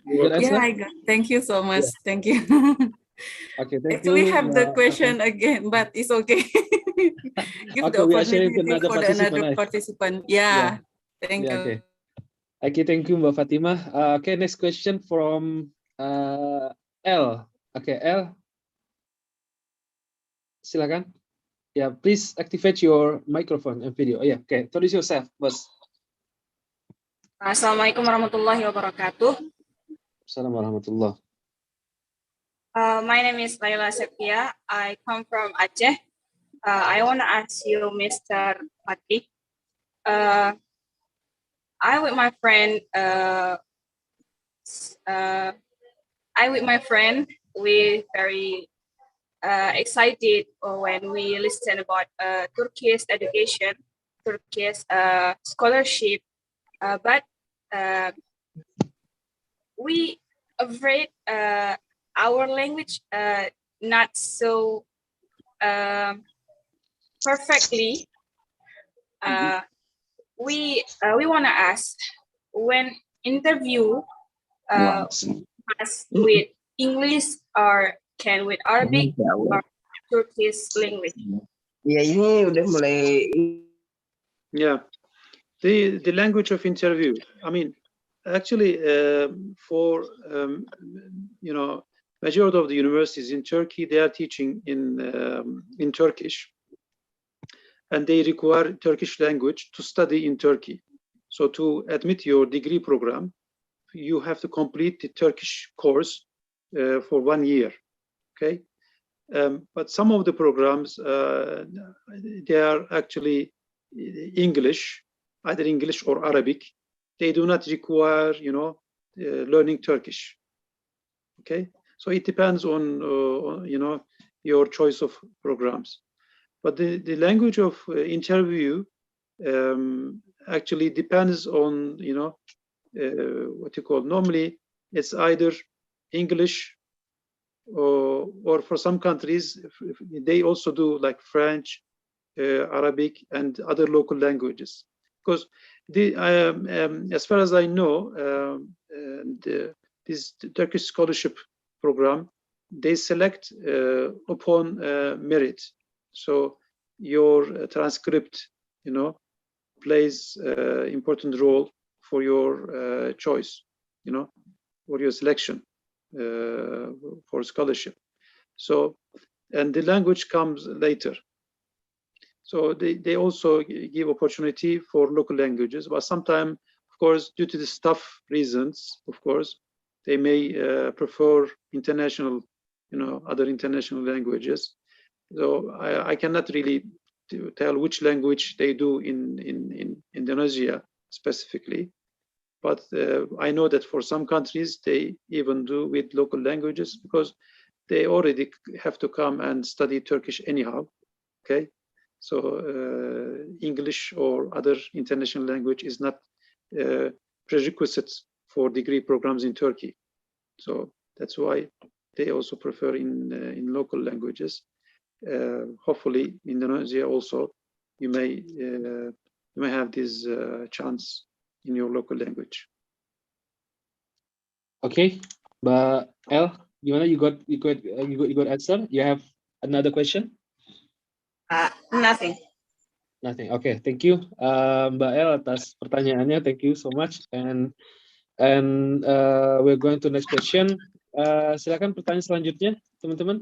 Yeah, I got. Thank you so much. Yeah. Thank you. Okay, thank Actually, you. We have the question again, but it's okay. Give the opportunity for another participant. Yeah. Thank you. Okay. Okay, thank you, Mbak Fatimah. Okay, next question from L. Okay, L. Silakan. Yeah, please activate your microphone and video. Oh, yeah, okay. Introduce yourself, boss. Assalamualaikum warahmatullahi wabarakatuh. Assalamualaikum warahmatullahi. My name is Laila Septia. I come from Aceh. I want to ask you, Mr. Fatih. I with my friend, we very excited when we listen about Turkish education. Turkish scholarship, but we afraid our language not so perfectly. We want to ask when interview pass with English or can with Arabic or Turkish language. Ya ini udah mulai. Yeah, the language of interview. I mean, actually, for majority of the universities in Turkey, they are teaching in Turkish, and they require Turkish language to study in Turkey. So to admit your degree program, you have to complete the Turkish course for 1 year. Okay, but some of the programs they are actually English, either English or Arabic. They do not require, learning Turkish. Okay, so it depends on your choice of programs. But the language of interview actually depends on what you call, normally it's either English or for some countries they also do like French, Arabic, and other local languages. Because as far as I know, this Turkish scholarship program, they select upon merit. So your transcript, plays important role for your choice, for your selection for scholarship. So, and the language comes later. So they also give opportunity for local languages, but sometimes, of course, due to the staff reasons, of course, they may prefer international, other international languages. So I cannot really tell which language they do in Indonesia specifically, but I know that for some countries they even do with local languages because they already have to come and study Turkish anyhow. Okay, so English or other international language is not prerequisite for degree programs in Turkey. So that's why they also prefer in local languages. Hopefully, Indonesia also, you may have this chance in your local language. Okay, Mbak El, gimana? You got answer? You have another question? Nothing. Nothing. Okay, thank you, Mbak El, atas pertanyaannya. Thank you so much. And we're going to next question. Silakan pertanyaan selanjutnya, teman-teman.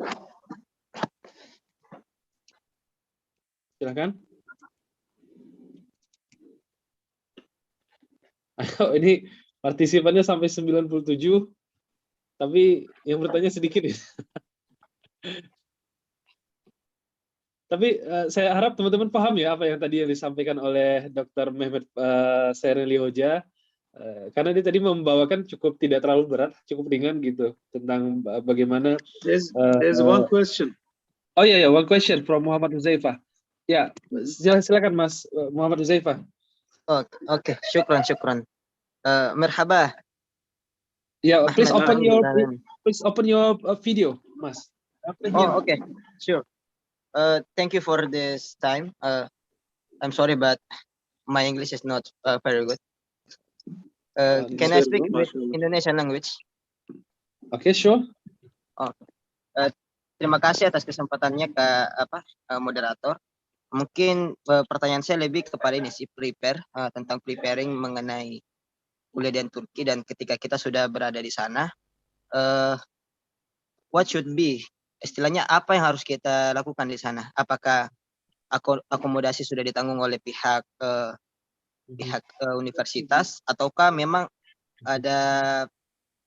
Silakan. Ini partisipannya sampai 97, tapi yang bertanya sedikit ya. Tapi saya harap teman-teman paham ya apa yang tadi yang disampaikan oleh Dr. Mehmet Sereli Hoja, karena dia tadi membawakan cukup tidak terlalu berat, cukup ringan gitu tentang bagaimana. There's one question. Oh yeah, one question from Muhammad Huzaifah. Ya, silakan Mas Muhammad Huzaifah. Oke, syukran. Merhaba. Yeah, please open your video, Mas. Okay, sure. Thank you for this time. I'm sorry, but my English is not very good. Can I speak with Indonesian language? Okay, sure. Terima kasih atas kesempatannya ke moderator. Mungkin pertanyaan saya lebih kepada ini sih, tentang preparing mengenai kuliah di Turki, dan ketika kita sudah berada di sana, what should be, istilahnya apa yang harus kita lakukan di sana? Apakah akomodasi sudah ditanggung oleh pihak universitas, ataukah memang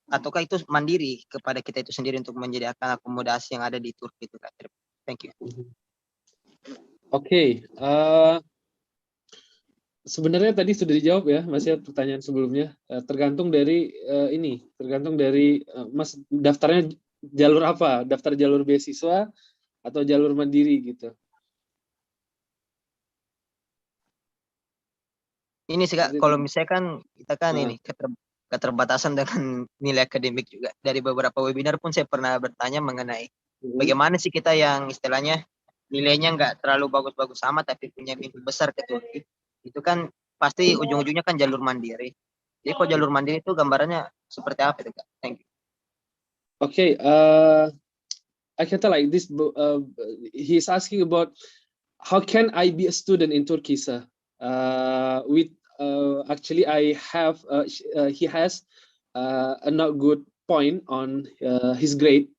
ataukah itu mandiri kepada kita itu sendiri untuk menyediakan akomodasi yang ada di Turki itu, Kak? Thank you. Oke, sebenarnya tadi sudah dijawab ya, Mas ya, pertanyaan sebelumnya. Tergantung dari Mas daftarnya jalur apa? Daftar jalur beasiswa atau jalur mandiri gitu. Ini sih Kak, kalau misalnya kan kita kan ini keterbatasan dengan nilai akademik juga. Dari beberapa webinar pun saya pernah bertanya mengenai bagaimana sih kita yang istilahnya nilainya nggak terlalu bagus-bagus sama tapi punya mimpi besar ke Turki. Itu kan pasti ujung-ujungnya kan jalur mandiri. Jadi kalau jalur mandiri itu gambarannya seperti apa itu Kak? Thank you. Okay, I can tell like this. He's asking about how can I be a student in Turkey, sir? Actually, I have. He has a not good point on his grade.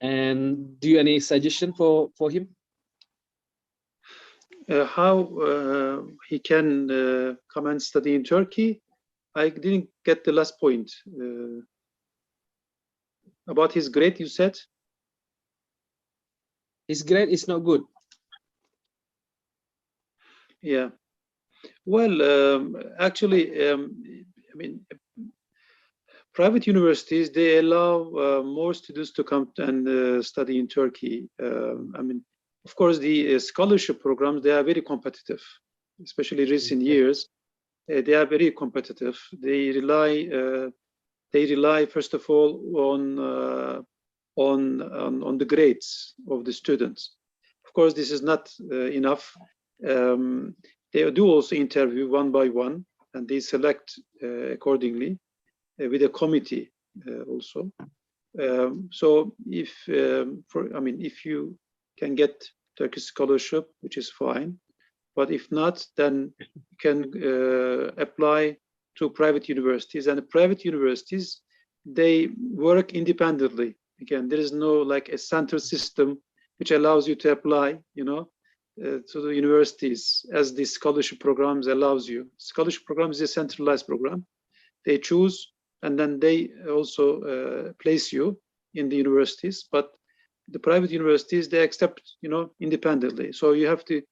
And do you any suggestion for him? How he can come and study in Turkey? I didn't get the last point. About his grade, you said? His grade is not good. Yeah. Well, actually, I mean, private universities, they allow more students to come and study in Turkey. I mean, of course, the scholarship programs, they are very competitive, especially recent years. They are very competitive. They rely first of all on the grades of the students. Of course, this is not enough. They do also interview one by one, and they select accordingly with a committee also. So if if you can get Turkish scholarship, which is fine, but if not, then you can apply to private universities. And the private universities, they work independently. Again, there is no like a central system which allows you to apply, to the universities as the scholarship programs allows you. Scholarship program is a centralized program. They choose and then they also place you in the universities. But the private universities, they accept, independently. So you have to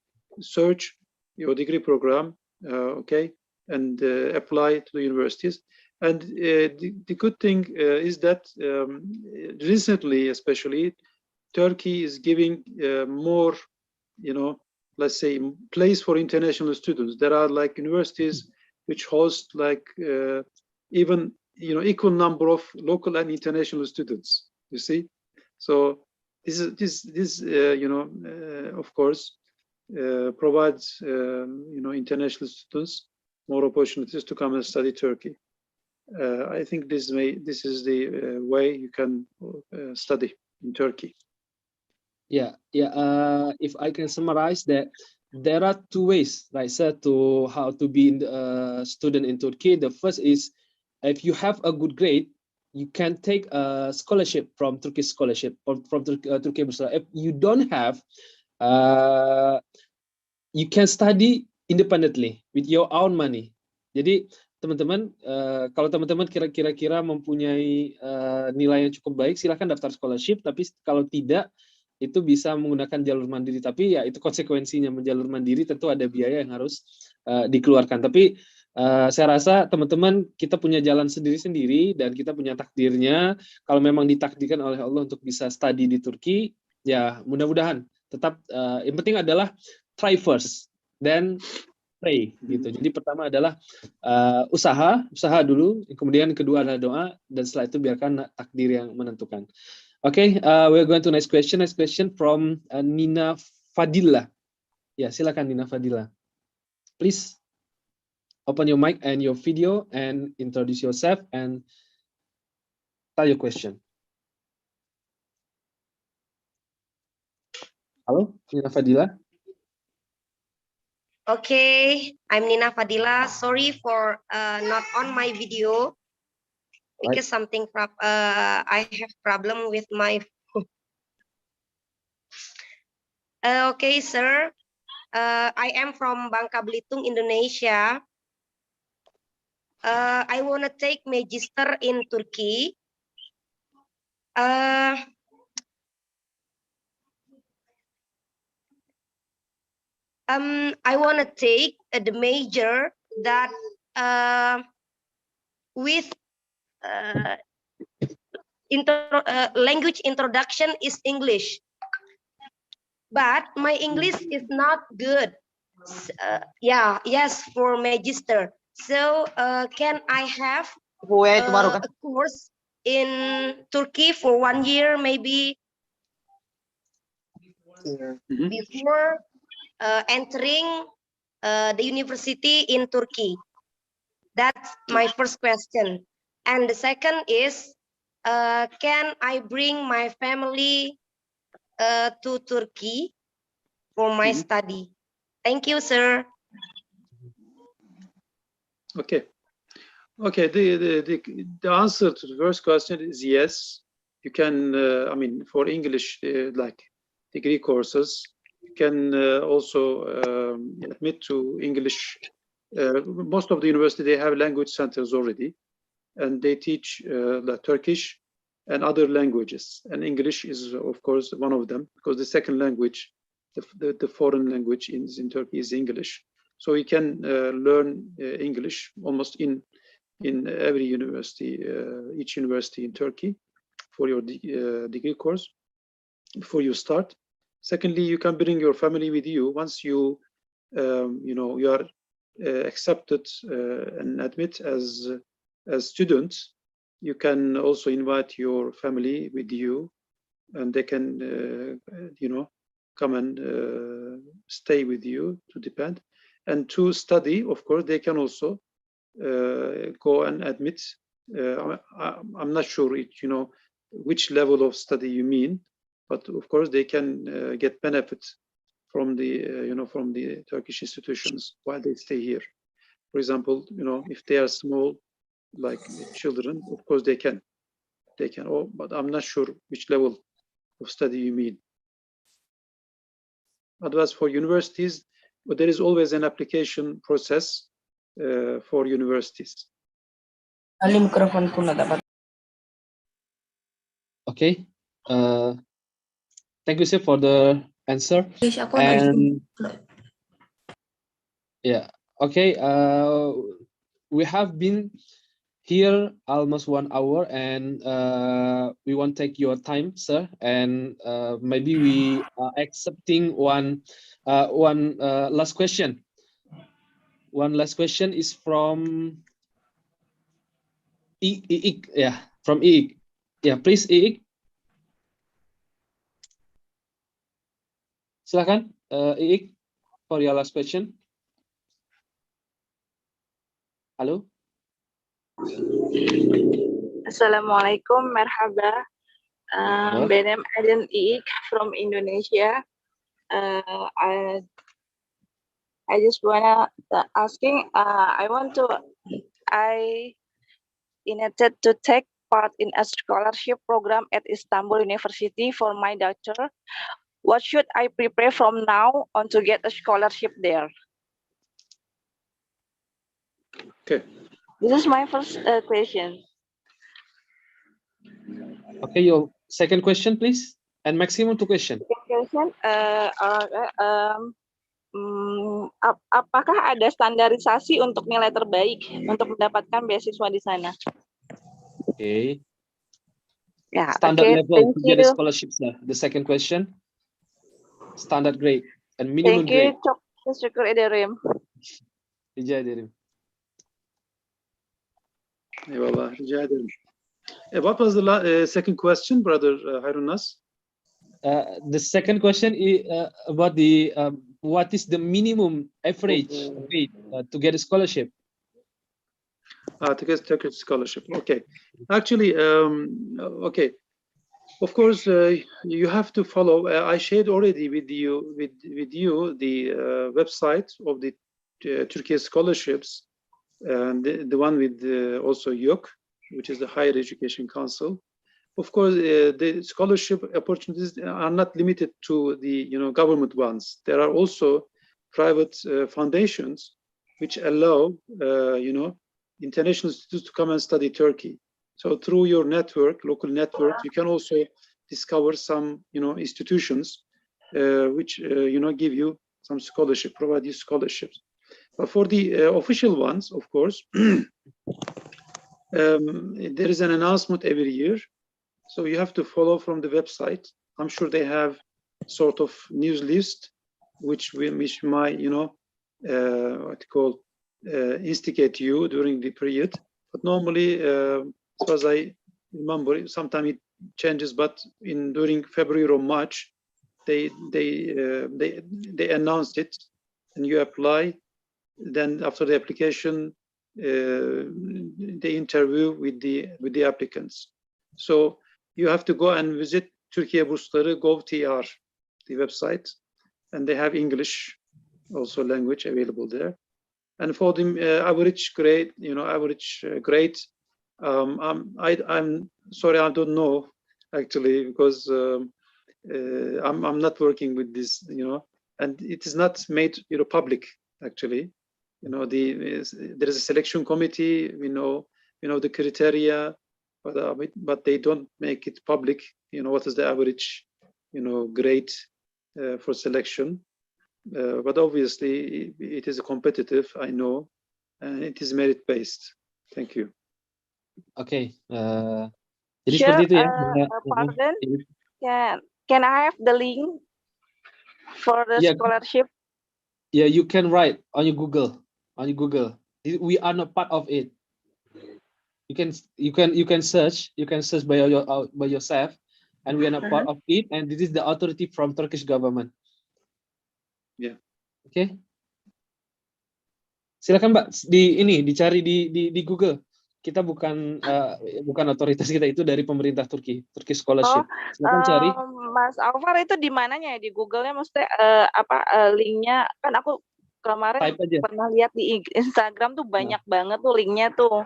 search your degree program, okay, and apply to the universities. And the good thing is that recently, especially, Turkey is giving more, let's say, place for international students. There are like universities which host like even equal number of local and international students. You see, so this of course provides international students more opportunities to come and study Turkey. I think this is the way you can study in Turkey. Yeah. If I can summarize that, there are two ways, right, sir, to how to be a student in Turkey. The first is if you have a good grade, you can take a scholarship from Turkish scholarship or from Turkey. If you don't have, you can study independently with your own money. Jadi teman-teman, kalau teman-teman kira-kira mempunyai nilai yang cukup baik, silahkan daftar scholarship. Tapi kalau tidak, itu bisa menggunakan jalur mandiri. Tapi ya itu konsekuensinya, menjalur mandiri tentu ada biaya yang harus dikeluarkan. Tapi saya rasa teman-teman kita punya jalan sendiri-sendiri dan kita punya takdirnya. Kalau memang ditakdirkan oleh Allah untuk bisa study di Turki, ya mudah-mudahan. Tetap yang penting adalah try first, then pray gitu. Jadi pertama adalah usaha dulu, kemudian kedua adalah doa, dan setelah itu biarkan takdir yang menentukan. Okay, we're going to next question. Next question from Nina Fadila. Ya, silakan Nina Fadila. Please open your mic and your video and introduce yourself and tell your question. Halo, Nina Fadila. Okay, I'm Nina Fadila. Sorry for not on my video because something I have problem with my phone. Okay, sir. I am from Bangka Belitung, Indonesia. I want to take magister in Turkey. I want to take the major that with language introduction is English, but my English is not good. Yeah, yes, for magister. So can I have a course in Turkey for 1 year, maybe before entering the university in Turkey? That's my first question. And the second is, can I bring my family to Turkey for my study? Thank you, sir. Okay. Okay. The answer to the first question is yes. You can. I mean, for English, like degree courses, you can also admit to English. Most of the university, they have language centers already, and they teach the Turkish and other languages. And English is, of course, one of them, because the second language, the foreign language in Turkey is English. So you can learn English almost in every university, each university in Turkey, for your degree course before you start. Secondly, you can bring your family with you once you you are accepted and admit as students. You can also invite your family with you, and they can come and stay with you, to depend. And to study, of course, they can also go and admit. I'm not sure which level of study you mean, but of course they can get benefit from the from the Turkish institutions while they stay here. For example, if they are small, like children, of course they can. Oh, but I'm not sure which level of study you mean. Otherwise, for universities, but there is always an application process for universities. Okay. Thank you, sir, for the answer. And yeah, okay. We have been here almost 1 hour, and we won't take your time, sir. And maybe we are accepting one last question. One last question is from Iik. Yeah, from Iik. Yeah, please, Iik. Silakan, Iik, for your last question. Halo. Assalamualaikum, merhaba. Benim Aden Iik from Indonesia. I just wanna asking. I intended to take part in a scholarship program at Istanbul University for my daughter. What should I prepare from now on to get a scholarship there? Okay. This is my first question. Okay, your second question, please, and maximum 2 questions. Second question, apakah ada standarisasi untuk nilai terbaik untuk mendapatkan beasiswa di sana? Okay. Yeah, Standard okay, level to get a you. scholarship, sir. The second question, standard grade and minimum grade. Thank you, çok teşekkür ederim. Rica ederim. Eyvallah, rica ederim. What was the second question, brother Harunnas? The second question is about the what is the minimum average grade to get a scholarship? To get Turkish scholarship. Okay, actually, okay. Of course, you have to follow. I shared already with you the website of the Turkey scholarships, and the one with also YÖK, which is the Higher Education Council. Of course, the scholarship opportunities are not limited to the government ones. There are also private foundations which allow international students to come and study Turkey. So through your network, local network, you can also discover some institutions which give you some scholarship, provide you scholarships. But for the official ones, of course, there is an announcement every year. So you have to follow from the website. I'm sure they have sort of news list, which might what you call instigate you during the period. But normally, as far as I remember, sometimes it changes. But during February or March, they announced it, and you apply. Then after the application, they interview with the applicants. So you have to go and visit Türkiye Bursları Gov.tr, the website, and they have English also language available there. And for the average grade, I'm sorry, I don't know actually, because I'm not working with this, and it is not made public actually. There is a selection committee. We know the criteria, but they don't make it public. What is the average grade for selection? But obviously it is competitive, I know, and it is merit based. Thank you. Oke, jadi Sure, seperti itu ya. pardon. Can I have the link for the scholarship? Yeah, you can write on your Google. We are not part of it. You can search by yourself, and we are not part of it. And this is the authority from Turkish government. Yeah. Oke. Silakan Mbak, dicari di Google. Kita bukan otoritas kita, itu dari pemerintah Turki Scholarship. Silakan cari. Mas Alvar, itu di mananya ya, di Google-nya, maksudnya linknya? Kan aku kemarin pernah lihat di Instagram tuh banyak banget tuh linknya tuh.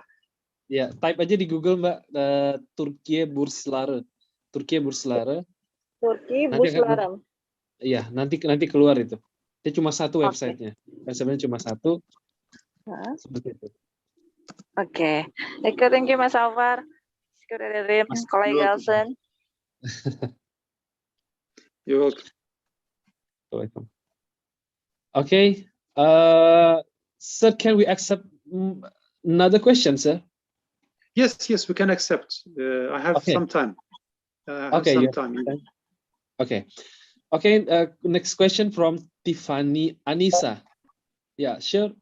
Ya, type aja di Google Mbak, Türkiye Bursları. Iya, nanti keluar itu. Itu cuma satu websitenya. Websitenya cuma satu. Seperti itu. Oke. Thank you Mas Alvar. Collega's. You're welcome. Okay. Sir, can we accept another question, sir? Yes, we can accept. I have some time. Okay. Next question from Tiffany Anissa. Yeah, sure.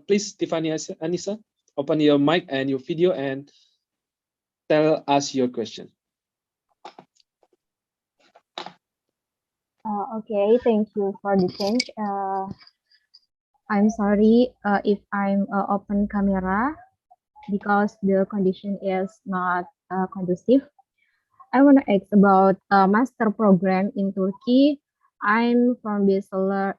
Please, Tiffany Anissa, open your mic and your video and tell us your question. Okay, thank you for the change. I'm sorry if I'm open camera because the condition is not conducive. I want to ask about master program in Turkey. I'm from bachelor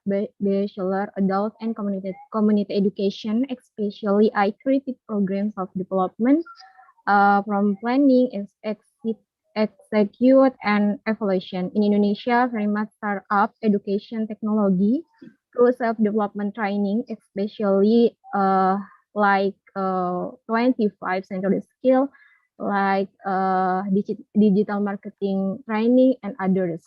adult and community education, especially I created programs of development from planning, execute, and evaluation. In Indonesia, very much startup education technology through self-development training, especially like 25 century skill, like digital marketing training and others.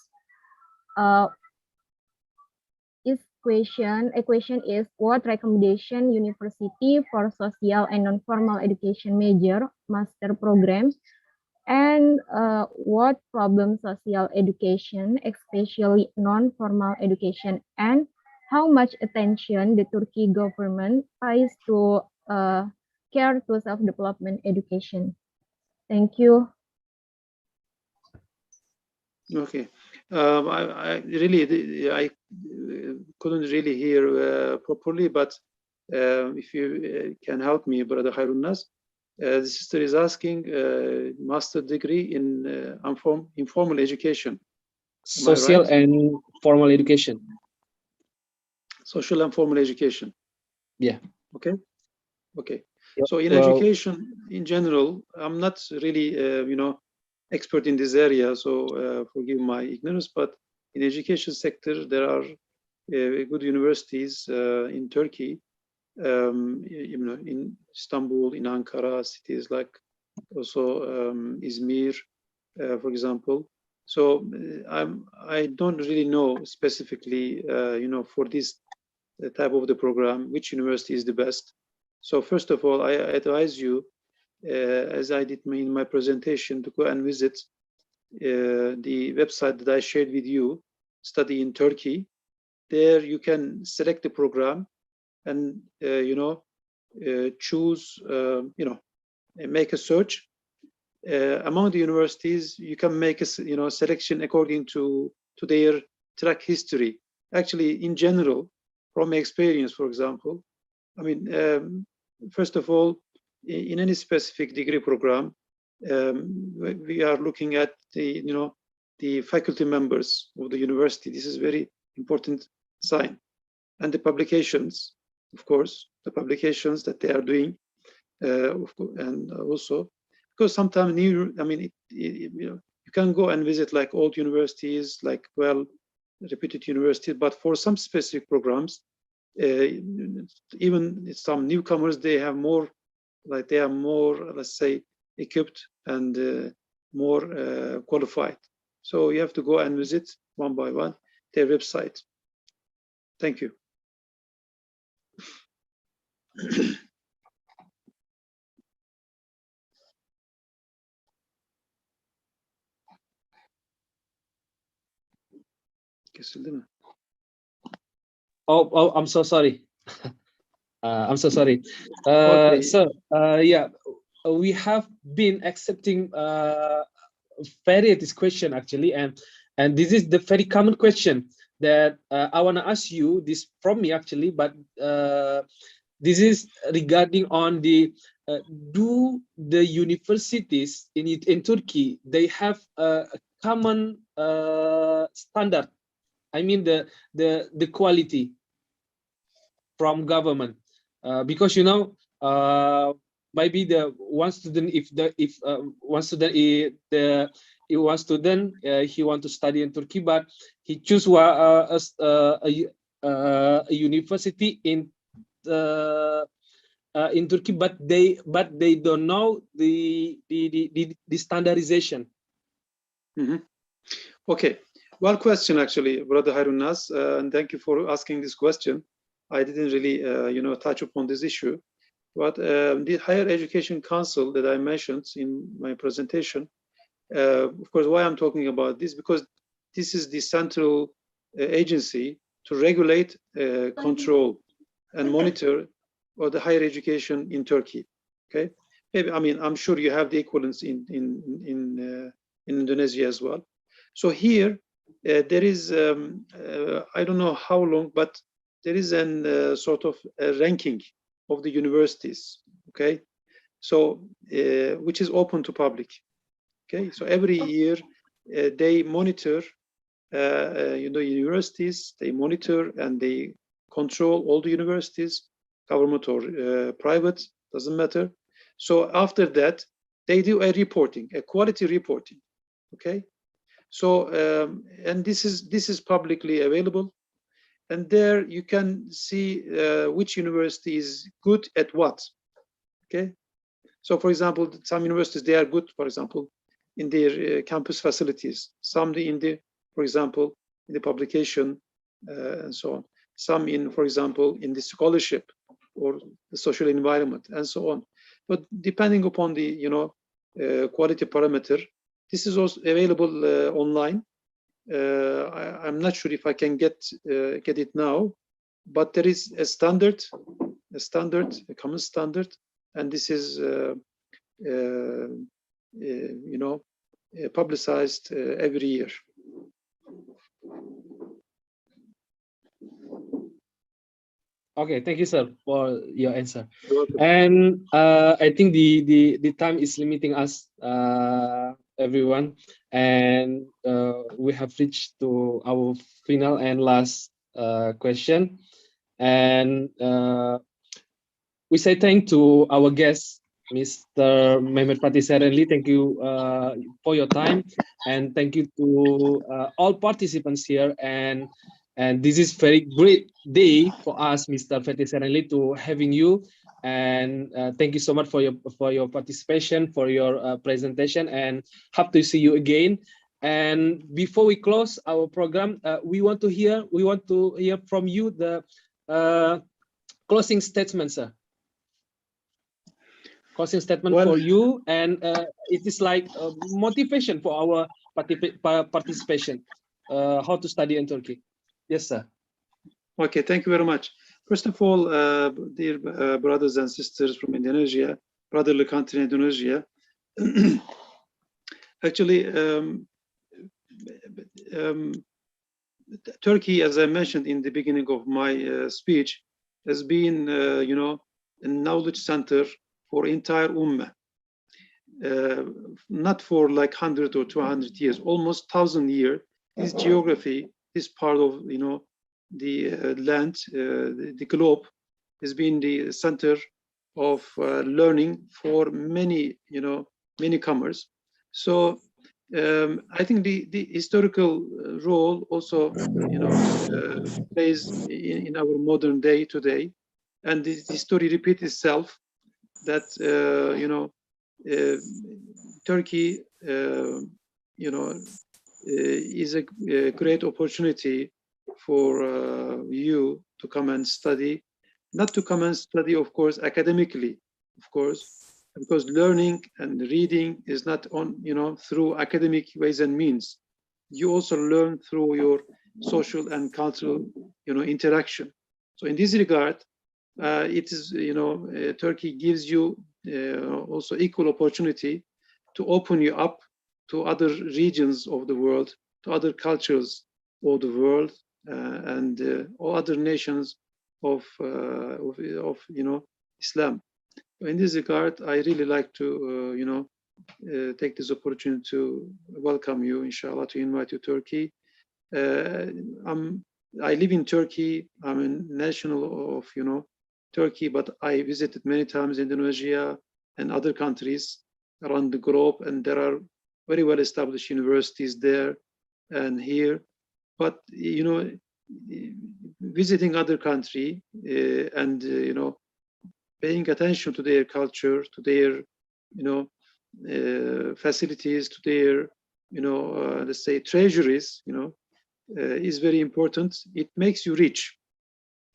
Question is what recommendation university for social and non-formal education major master programs, and what problem social education, especially non-formal education, and how much attention the Turkey government pays to care to self-development education. Thank you. Okay. I couldn't really hear properly, but if you can help me, Brother Hayrunnas, the sister is asking master degree in informal education. Social and formal education. Social and formal education. Yeah. Okay. So in education in general, I'm not really, expert in this area, so forgive my ignorance, but in education sector, there are good universities in Turkey, in Istanbul, in Ankara, cities like also Izmir, for example. So I don't really know specifically, for this type of the program, which university is the best. So first of all, I advise you, as I did in my presentation, to go and visit the website that I shared with you, Study in Turkey. There you can select the program and choose, make a search among the universities. You can make a selection according to their track history. Actually, in general, from my experience, for example, I mean, first of all, in any specific degree program, we are looking at the faculty members of the university. This is very important sign, and the publications, of course, the publications that they are doing, and also because sometimes you can go and visit like old universities, like well-reputed universities, but for some specific programs, even some newcomers, they are more, let's say, equipped and more qualified. So you have to go and visit one by one their website. Thank you. Oh, I'm so sorry. I'm so sorry. Okay. So, yeah, we have been accepting various question actually, and this is the very common question that I want to ask you. This from me actually, but this is regarding on the do the universities in Turkey, they have a common standard? I mean the quality from government, because maybe the one student, if one student he want to study in Turkey, but he choose a university in Turkey, but they don't know the standardization. Mm-hmm. Okay, one question actually, Brother Harunnas, and thank you for asking this question. I didn't really, touch upon this issue, but the Higher Education Council that I mentioned in my presentation, of course, why I'm talking about this, because this is the central agency to regulate, control, and monitor the higher education in Turkey. Okay, maybe, I mean, I'm sure you have the equivalents in Indonesia as well. So here there is, I don't know how long, but there is an sort of a ranking of the universities. Okay, so which is open to public. Okay, so every year they monitor, universities. They monitor and they control all the universities, government or private, doesn't matter. So after that, they do a reporting, a quality reporting. Okay, so and this is publicly available, and there you can see which university is good at what. Okay, so for example, some universities, they are good, for example, in their campus facilities, some in the, for example, in the publication and so on, some in, for example, in the scholarship or the social environment and so on. But depending upon the quality parameter, this is also available online. I'm not sure if I can get it now, but there is a standard, a common standard, and this is publicized every year. Okay, thank you, sir, for your answer. And I think the time is limiting us, everyone, and we have reached to our final and last question. And we say thank to our guest, Mr. Mehmet Fatih Serenli. Thank you for your time, and thank you to all participants here. And this is very great day for us, Mr. Fatih Serenli, to having you. And thank you so much for your participation, for your presentation, and hope to see you again. And before we close our program, we want to hear from you the closing statement, sir. Closing statement for you, and it is like motivation for our participation, how to study in Turkey. Yes, sir. Okay, thank you very much. First of all, dear brothers and sisters from Indonesia, brotherly country Indonesia, actually, Turkey, as I mentioned in the beginning of my speech, has been, you know, a knowledge center for entire Ummah. Not for like 100 or 200 years, almost 1,000 years. This geography, this part of, you know, the land, the globe, has been the center of learning for many, you know, many comers. So I think the historical role also, you know, plays in our modern day today, and the story repeats itself that you know, Turkey, you know, is a great opportunity for you to come and study, not to come and study, of course, academically, of course, because learning and reading is not on, you know, through academic ways and means. You also learn through your social and cultural, you know, interaction. So in this regard, it is, you know, Turkey gives you also equal opportunity to open you up to other regions of the world, to other cultures of the world, and all other nations of you know, Islam. In this regard, I really like to you know, take this opportunity to welcome you, inshallah, to invite you to Turkey. I live in Turkey. I'm a national of, you know, Turkey, but I visited many times Indonesia and other countries around the globe, and there are very well established universities there and here. But you know, visiting other country and you know, paying attention to their culture, to their, you know, facilities, to their, you know, let's say treasuries, you know, is very important. It makes you rich.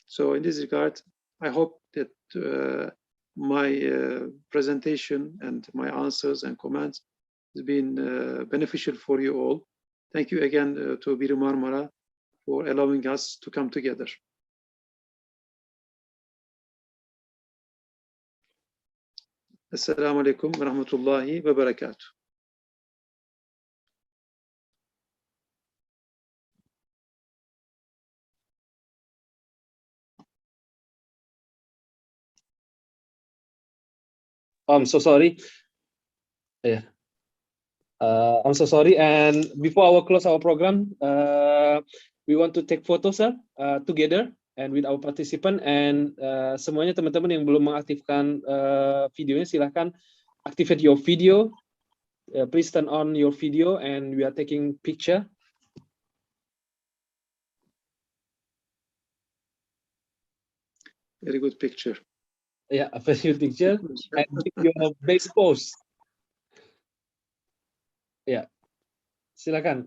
So in this regard, I hope that my presentation and my answers and comments has been beneficial for you all. Thank you again to Biru Marmara for allowing us to come together. Assalamu alaikum wa rahmatullahi wa barakatuh. I'm so sorry. Yeah. I'm so sorry. And before I close our program, we want to take photos, sir, together and with our participant. And semuanya teman-teman yang belum mengaktifkan videonya, silahkan activate your video. Please turn on your video, and we are taking picture. Very good picture. Yeah, a very good picture. And your base pose. Ya, silakan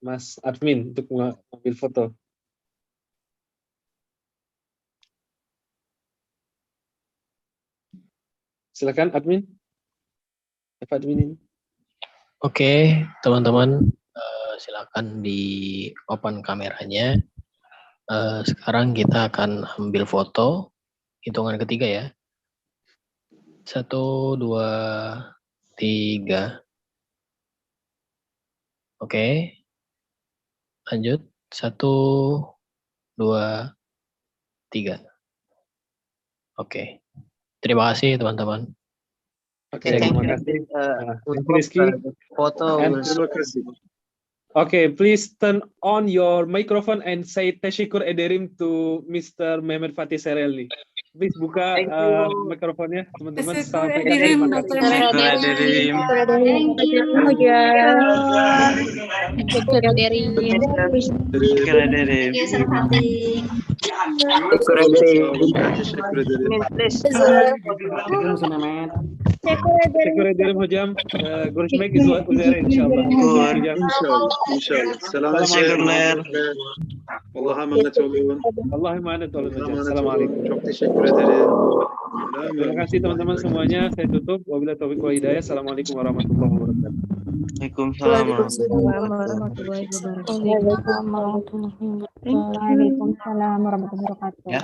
Mas admin untuk mengambil foto. Silakan admin. Admin ini. Oke, teman-teman, silakan di open kameranya. Sekarang kita akan ambil foto. Hitungan ketiga ya. 1, 2, 3. Oke, lanjut. 1, 2, 3. Oke, terima kasih teman-teman. Okay, thank you. Photo. Okay, please turn on your microphone and say Tashikur Ederim to Mr. Mehmet Fatih Serelli. Please buka mikrofonnya, teman-teman. Tashikur Ederim, Dr. Mehmet. Teşekkür ederim hocam. Görüşmek üzere inşallah. İnşallah. Selamünaleyküm. Allah'a emanet olun. Allah'a emanet olun hocam. Assalamualaikum. Çok teşekkür ederim. Terima kasih teman-teman semuanya. Saya tutup. Wabillahi taufiq wal hidayah. Assalamualaikum warahmatullahi wabarakatuh. Waalaikumsalam warahmatullahi wabarakatuh. Ya.